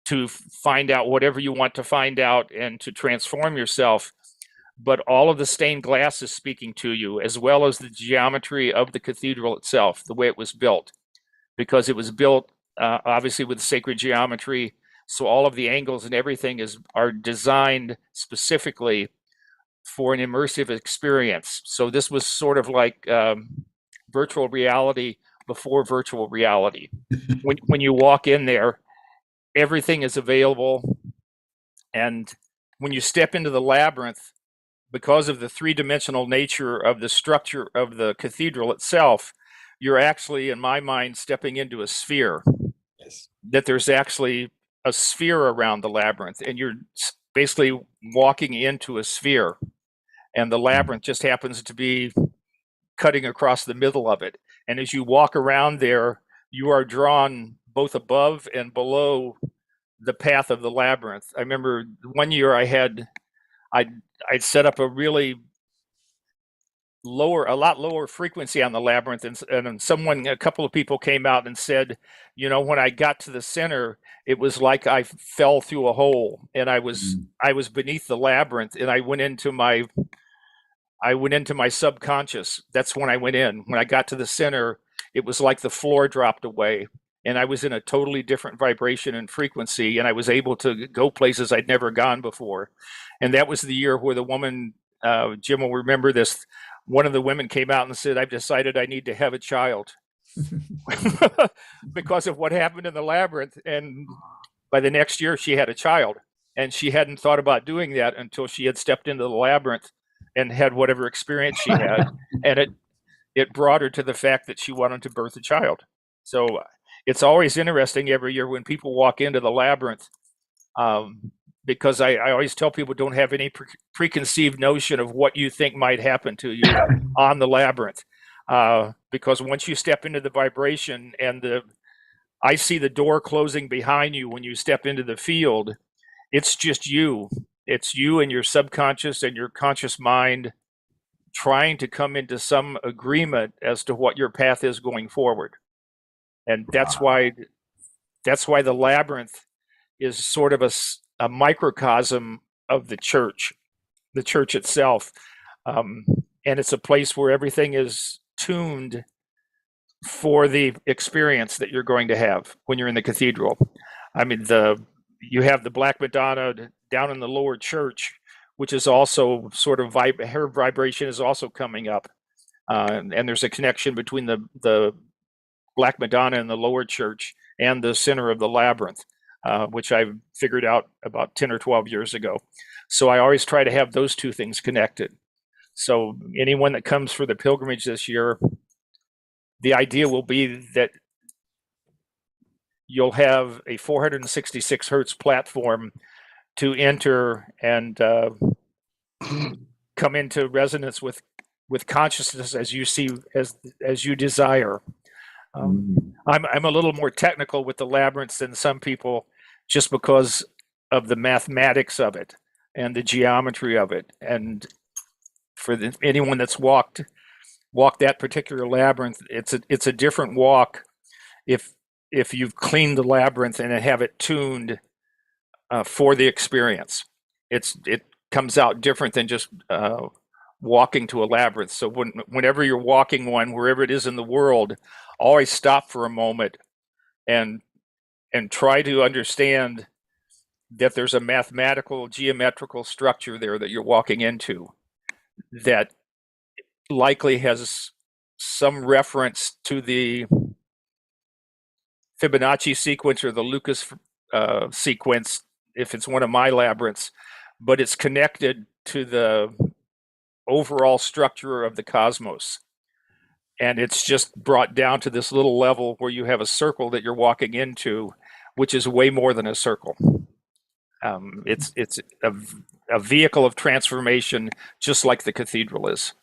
to find out whatever you want to find out and to transform yourself, but all of the stained glass is speaking to you, as well as the geometry of the cathedral itself, the way it was built, because it was built obviously with sacred geometry. So all of the angles and everything are designed specifically for an immersive experience. So this was sort of like virtual reality before virtual reality. When you walk in there, everything is available. And when you step into the labyrinth, because of the three-dimensional nature of the structure of the cathedral itself, you're actually, in my mind, stepping into a sphere.
Yes.
That there's actually a sphere around the labyrinth, and you're basically walking into a sphere, and the labyrinth just happens to be cutting across the middle of it. And as you walk around there, you are drawn both above and below the path of the labyrinth. I remember one year I'd set up a really a lot lower frequency on the labyrinth, and a couple of people came out and said, when I got to the center, it was like I fell through a hole, and I was beneath the labyrinth, and I went into my subconscious. That's when I went in. When I got to the center, it was like the floor dropped away, and I was in a totally different vibration and frequency, and I was able to go places I'd never gone before. And that was the year where the woman, Jim will remember this, one of the women came out and said, "I've decided I need to have a child." Because of what happened in the labyrinth. And by the next year, she had a child. And she hadn't thought about doing that until she had stepped into the labyrinth and had whatever experience she had. And it brought her to the fact that she wanted to birth a child. So it's always interesting every year when people walk into the labyrinth, because I always tell people, don't have any preconceived notion of what you think might happen to you on the labyrinth. Because once you step into the vibration, and I see the door closing behind you when you step into the field, it's just you. It's you and your subconscious and your conscious mind trying to come into some agreement as to what your path is going forward. And that's why the labyrinth is sort of a microcosm of the church itself. And it's a place where everything is tuned for the experience that you're going to have when you're in the cathedral. I mean, you have the Black Madonna down in the lower church, which is also sort of her vibration is also coming up, and there's a connection between the Black Madonna in the lower church and the center of the labyrinth, which I figured out about 10 or 12 years ago. So I always try to have those two things connected. So anyone that comes for the pilgrimage this year, the idea will be that you'll have a 466 hertz platform to enter and come into resonance with consciousness as you see, as you desire. I'm a little more technical with the labyrinths than some people, just because of the mathematics of it and the geometry of it. And for anyone that's walked that particular labyrinth, it's a different walk if you've cleaned the labyrinth and have it tuned for the experience. It comes out different than just walking to a labyrinth. So whenever you're walking one, wherever it is in the world, always stop for a moment and try to understand that there's a mathematical, geometrical structure there that you're walking into, that likely has some reference to the Fibonacci sequence or the Lucas sequence, if it's one of my labyrinths, but it's connected to the overall structure of the cosmos. And it's just brought down to this little level where you have a circle that you're walking into, which is way more than a circle. It's a vehicle of transformation, just like the cathedral is.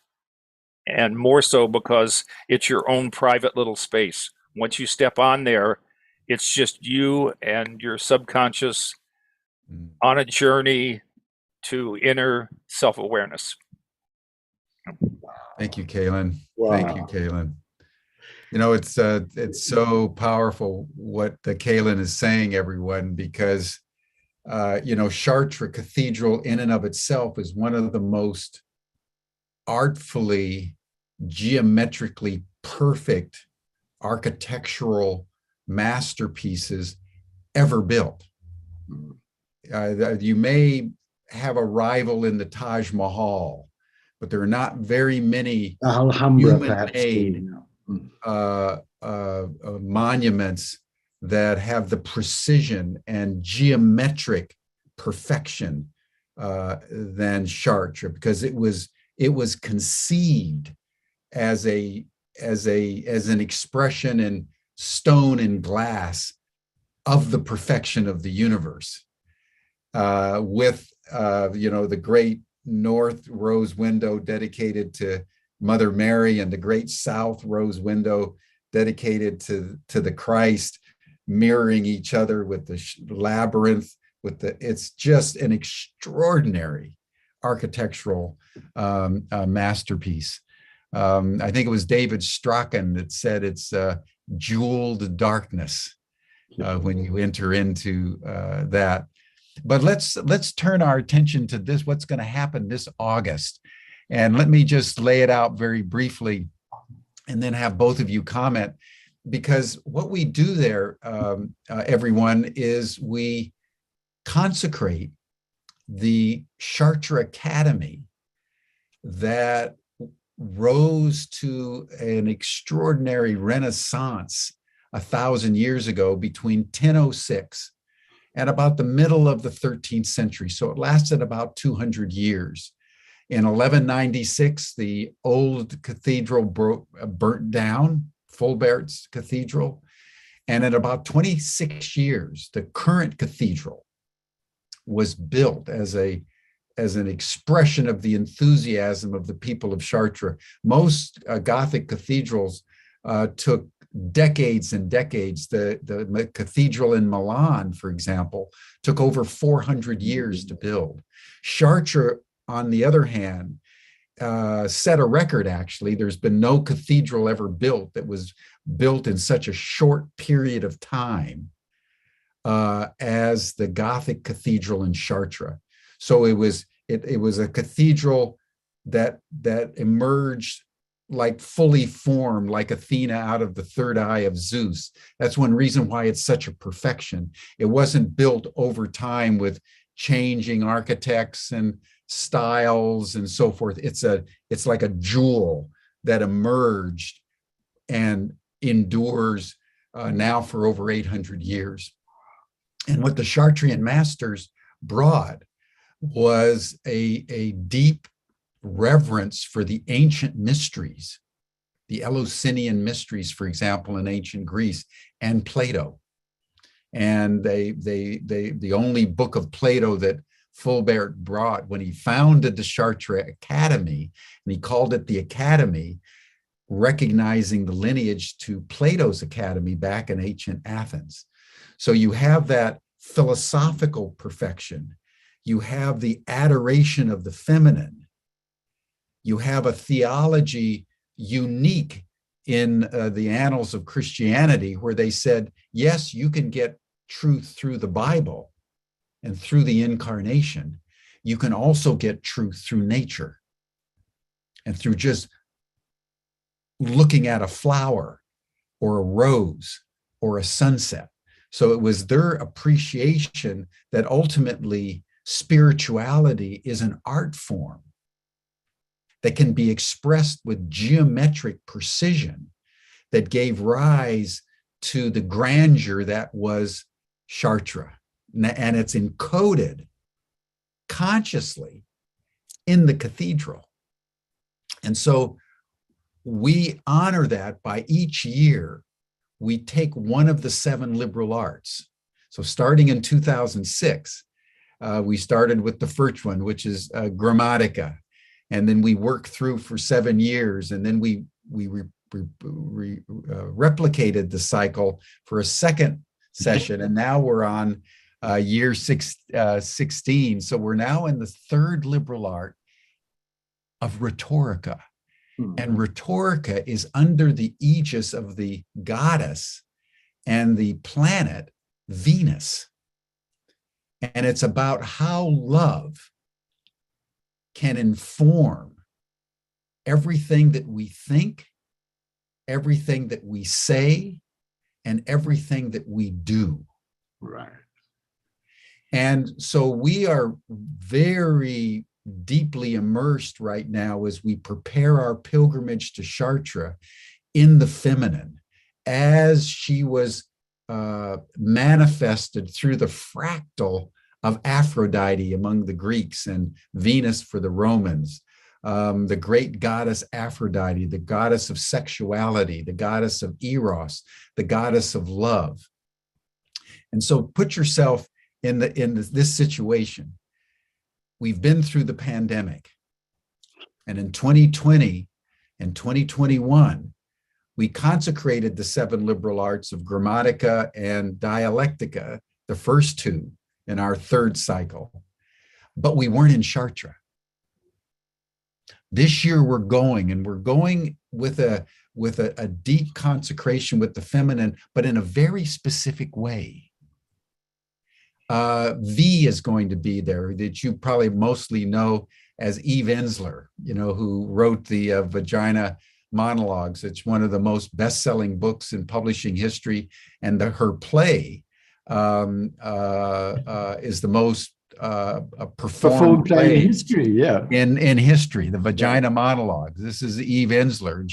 And more so because it's your own private little space. Once you step on there, it's just you and your subconscious on a journey to inner self-awareness.
Thank you, Kaylin.
Wow.
Thank you, Kaylin. You know, it's so powerful what the Kaylin is saying, everyone, because you know, Chartres Cathedral in and of itself is one of the most artfully, geometrically perfect architectural masterpieces ever built. You may have a rival in the Taj Mahal, but there are not very many human-made monuments that have the precision and geometric perfection than Chartres, because it was conceived as an expression in stone and glass of the perfection of the universe, with you know, the great north rose window dedicated to Mother Mary and the great south rose window dedicated to the Christ, mirroring each other with the labyrinth. It's just an extraordinary architectural masterpiece. I think it was David Strachan that said it's jeweled darkness when you enter into that. But let's turn our attention to this, what's going to happen this August. And let me just lay it out very briefly and then have both of you comment, because what we do there, everyone, is we consecrate the Chartres Academy that rose to an extraordinary renaissance 1,000 years ago between 1006 and about the middle of the 13th century. So it lasted about 200 years. In 1196, the old cathedral burnt down, Fulbert's Cathedral. And in about 26 years, the current cathedral was built as an expression of the enthusiasm of the people of Chartres. Most Gothic cathedrals took decades and decades. The cathedral in Milan, for example, took over 400 years to build. Chartres, on the other hand, set a record, actually. There's been no cathedral ever built that was built in such a short period of time as the Gothic cathedral in Chartres. So it was a cathedral that emerged like fully formed, like Athena out of the third eye of Zeus. That's one reason why it's such a perfection. It wasn't built over time with changing architects and styles and so forth. It's like a jewel that emerged and endures now for over 800 years. And what the Chartrean masters brought was a deep reverence for the ancient mysteries, the Eleusinian mysteries, for example, in ancient Greece, and Plato. And the only book of Plato that Fulbert brought when he founded the Chartres Academy, and he called it the Academy, recognizing the lineage to Plato's Academy back in ancient Athens. So you have that philosophical perfection. You have the adoration of the feminine. You have a theology unique in the annals of Christianity, where they said, yes, you can get truth through the Bible and through the incarnation. You can also get truth through nature and through just looking at a flower or a rose or a sunset. So it was their appreciation that ultimately spirituality is an art form. that can be expressed with geometric precision that gave rise to the grandeur that was Chartres. And it's encoded consciously in the cathedral. And so we honor that by each year, we take one of the 7 liberal arts. So starting in 2006, we started with the first one, which is Grammatica. And then we worked through for 7 years. And then we replicated the cycle for a second session. And now we're on year 16. So we're now in the 3rd liberal art of rhetorica. And rhetorica is under the aegis of the goddess and the planet Venus. And it's about how love can inform everything that we think, everything that we say, and everything that we do.
Right.
And so we are very deeply immersed right now as we prepare our pilgrimage to Chartres in the feminine, as she was manifested through the fractal of Aphrodite among the Greeks and Venus for the Romans, the great goddess Aphrodite, the goddess of sexuality, the goddess of Eros, the goddess of love. And so put yourself in this situation. We've been through the pandemic. And in 2020 and 2021, we consecrated the 7 liberal arts of Grammatica and Dialectica, the first 2 in our 3rd cycle, but we weren't in Chartres. This year we're going with a deep consecration with the feminine, but in a very specific way. V is going to be there, that you probably mostly know as Eve Ensler, who wrote the Vagina Monologues. It's one of the most best-selling books in publishing history, and her play is the most performed play
in history, yeah.
In history, the Vagina Monologues. This is Eve Ensler, and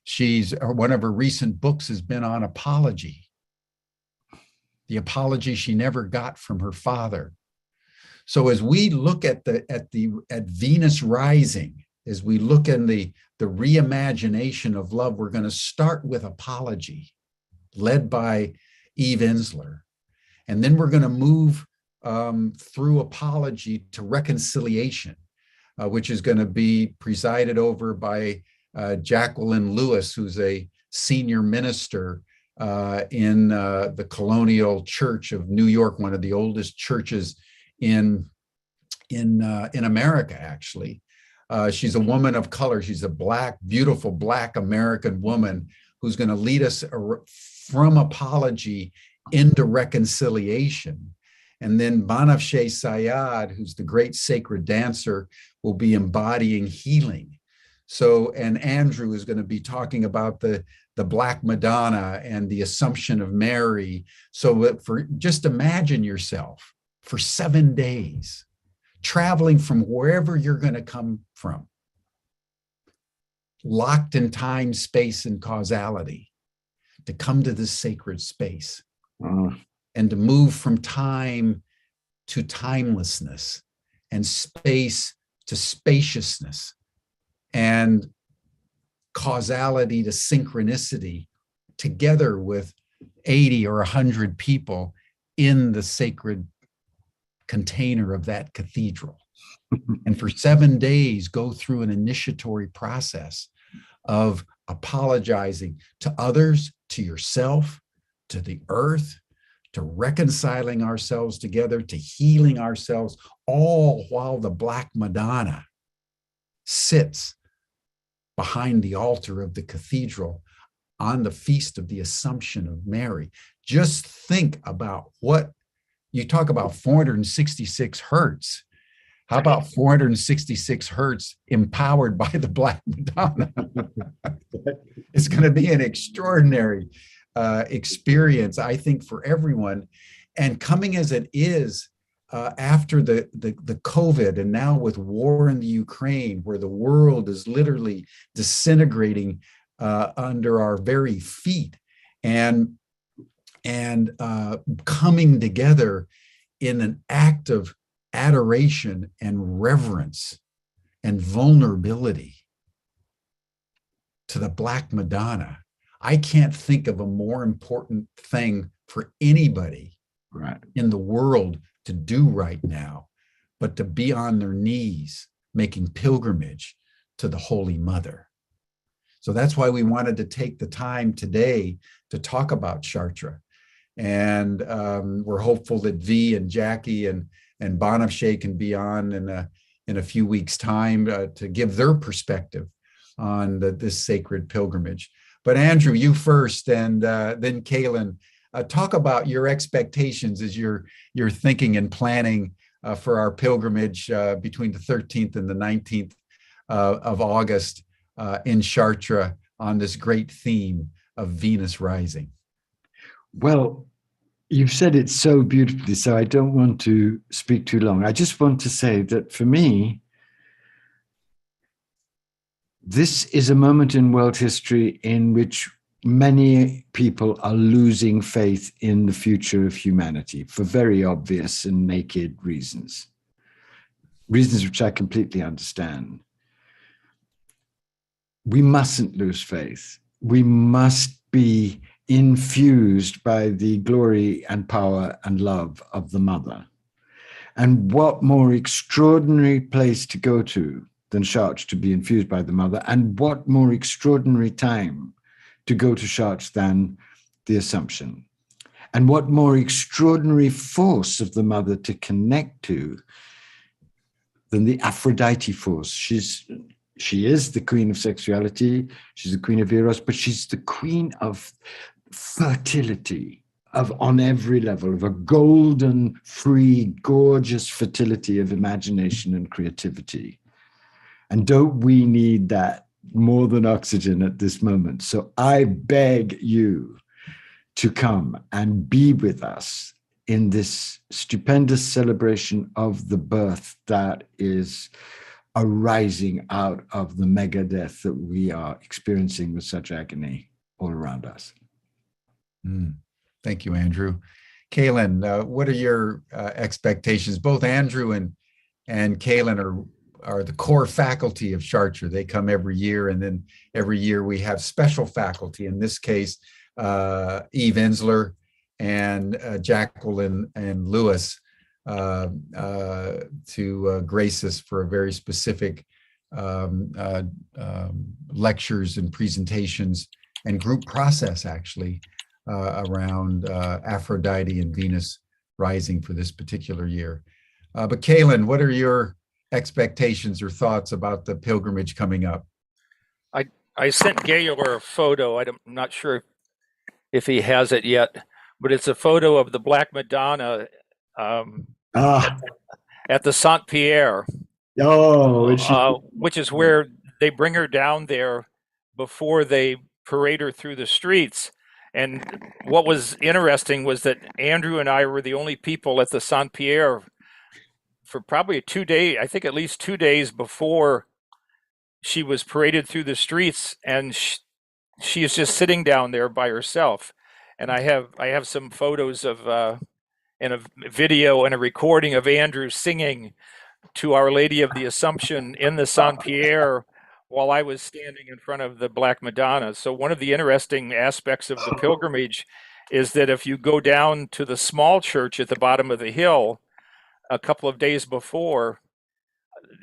she's one of her recent books has been on apology. The apology she never got from her father. So as we look at Venus rising, as we look in the reimagination of love, we're going to start with apology, led by Eve Ensler. And then we're going to move through apology to reconciliation, which is going to be presided over by Jacqueline Lewis, who's a senior minister in the Colonial Church of New York, one of the oldest churches in America, actually. She's a woman of color. She's a beautiful Black American woman who's going to lead us from apology into reconciliation. And then Banafsheh Sayad, who's the great sacred dancer, will be embodying healing. So, and Andrew is going to be talking about the Black Madonna and the Assumption of Mary. So just imagine yourself for 7 days, traveling from wherever you're going to come from, locked in time, space, and causality, to come to this sacred space and to move from time to timelessness and space to spaciousness and causality to synchronicity, together with 80 or 100 people in the sacred container of that cathedral. And for 7 days, go through an initiatory process of apologizing to others, to yourself, to the earth, to reconciling ourselves together, to healing ourselves, all while the Black Madonna sits behind the altar of the cathedral on the Feast of the Assumption of Mary. Just think about what you talk about, 466 hertz. How about 466 hertz empowered by the Black Madonna? It's going to be an extraordinary experience, I think, for everyone. And coming as it is after the COVID, and now with war in the Ukraine, where the world is literally disintegrating under our very feet, and coming together in an act of adoration and reverence and vulnerability to the Black Madonna. I can't think of a more important thing for anybody in the world to do right now, but to be on their knees making pilgrimage to the Holy Mother. So that's why we wanted to take the time today to talk about Chartres. And we're hopeful that V and Jackie and Bonafshe can be on in a few weeks' time to give their perspective on this sacred pilgrimage. But Andrew, you first, and then Kaylin, talk about your expectations as you're thinking and planning for our pilgrimage between the 13th and the 19th of August in Chartres on this great theme of Venus rising.
Well, you've said it so beautifully, so I don't want to speak too long. I just want to say that for me, this is a moment in world history in which many people are losing faith in the future of humanity for very obvious and naked reasons which I completely understand. We mustn't lose faith. We must be infused by the glory and power and love of the Mother. And what more extraordinary place to go to than Chartres to be infused by the Mother, and what more extraordinary time to go to Chartres than the Assumption. And what more extraordinary force of the Mother to connect to than the Aphrodite force. She is the queen of sexuality, she's the queen of Eros, but she's the queen of fertility, on every level, of a golden, free, gorgeous fertility of imagination and creativity. And don't we need that more than oxygen at this moment? So I beg you to come and be with us in this stupendous celebration of the birth that is arising out of the mega death that we are experiencing with such agony all around us.
Thank you, Andrew. Kaylin, what are your expectations? Both Andrew and Kaylin are the core faculty of Chartres. They come every year, and then every year we have special faculty. In this case, Eve Ensler and Jacqueline and Lewis to grace us for a very specific lectures and presentations and group process, actually, around Aphrodite and Venus rising for this particular year. But Kaylin, what are your expectations or thoughts about the pilgrimage coming up?
I sent Gaylor a photo. I'm not sure if he has it yet, but it's a photo of the Black Madonna at the Saint Pierre, which is where they bring her down there before they parade her through the streets. And what was interesting was that Andrew and I were the only people at the Saint Pierre for probably 2 days, I think at least 2 days before she was paraded through the streets, and she is just sitting down there by herself. And I have some photos of and a video and a recording of Andrew singing to Our Lady of the Assumption in the Saint Pierre while I was standing in front of the Black Madonna. So one of the interesting aspects of the pilgrimage is that if you go down to the small church at the bottom of the hill a couple of days before,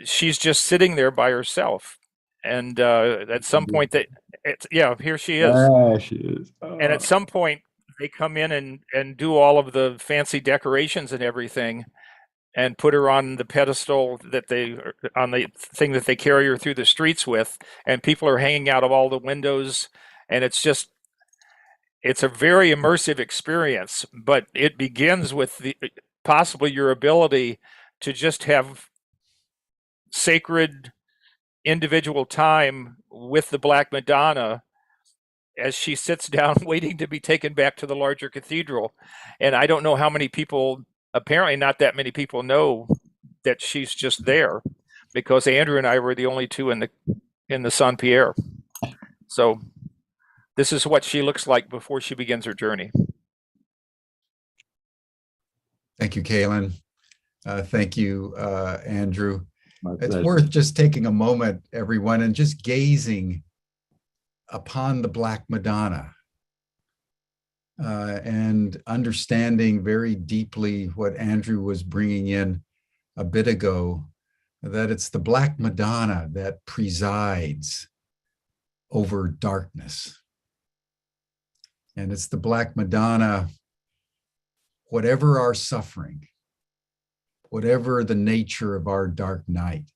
she's just sitting there by herself. And at some point, here she is.
She is.
And at some point, they come in and do all of the fancy decorations and everything, and put her on the pedestal on the thing that they carry her through the streets with, and people are hanging out of all the windows, and it's a very immersive experience. But it begins with possibly your ability to just have sacred individual time with the Black Madonna as she sits down waiting to be taken back to the larger cathedral. And I don't know how many people apparently not that many people know that she's just there, because Andrew and I were the only two in the Saint Pierre. So this is what she looks like before she begins her journey.
Thank you, Kaylin. Thank you, Andrew.
My
It's
pleasure.
worth just taking a moment, everyone, and just gazing upon the Black Madonna and understanding very deeply what Andrew was bringing in a bit ago, that it's the Black Madonna that presides over darkness. And it's the Black Madonna, whatever our suffering, whatever the nature of our dark night,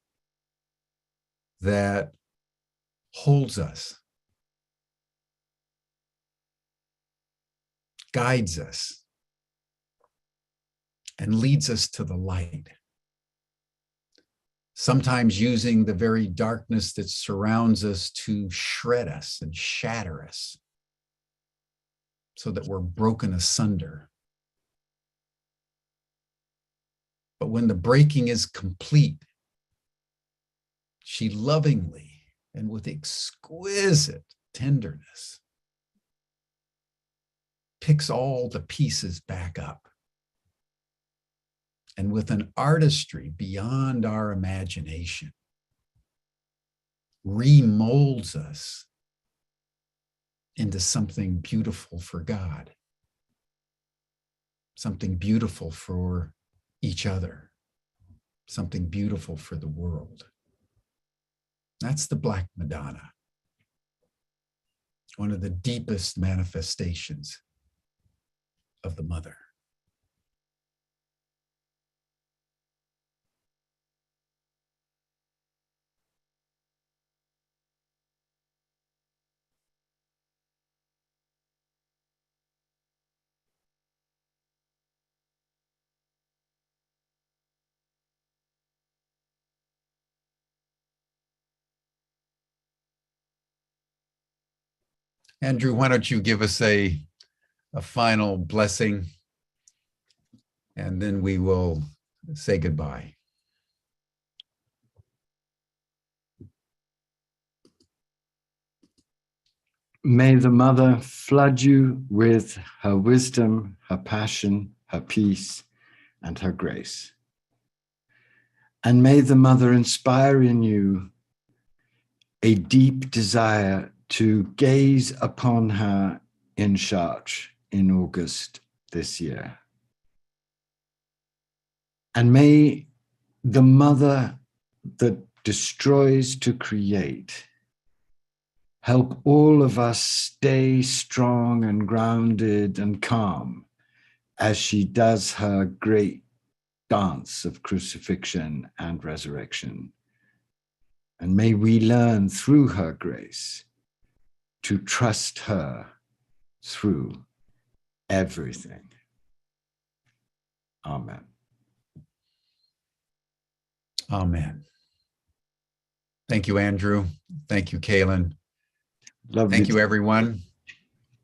that holds us, guides us, and leads us to the light. Sometimes using the very darkness that surrounds us to shred us and shatter us so that we're broken asunder. But when the breaking is complete, she lovingly and with exquisite tenderness picks all the pieces back up, and with an artistry beyond our imagination, remolds us into something beautiful for God, something beautiful for each other, something beautiful for the world. That's the Black Madonna, one of the deepest manifestations of the Mother. Andrew, why don't you give us a final blessing, and then we will say goodbye.
May the Mother flood you with her wisdom, her passion, her peace, and her grace. And may the Mother inspire in you a deep desire to gaze upon her in Chartres in August this year. And may the Mother that destroys to create help all of us stay strong and grounded and calm as she does her great dance of crucifixion and resurrection. And may we learn through her grace to trust her through everything. Amen.
Amen. Thank you, Andrew. Thank you, Kaylin.
Lovely.
Thank you, everyone.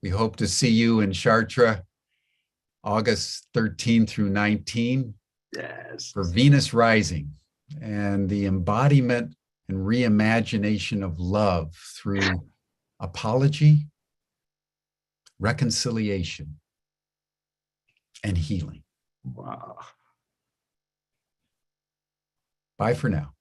We hope to see you in Chartres, August 13 through 19,
Yes.
for Venus Rising and the embodiment and reimagination of love through apology, reconciliation, and healing.
Wow.
Bye for now.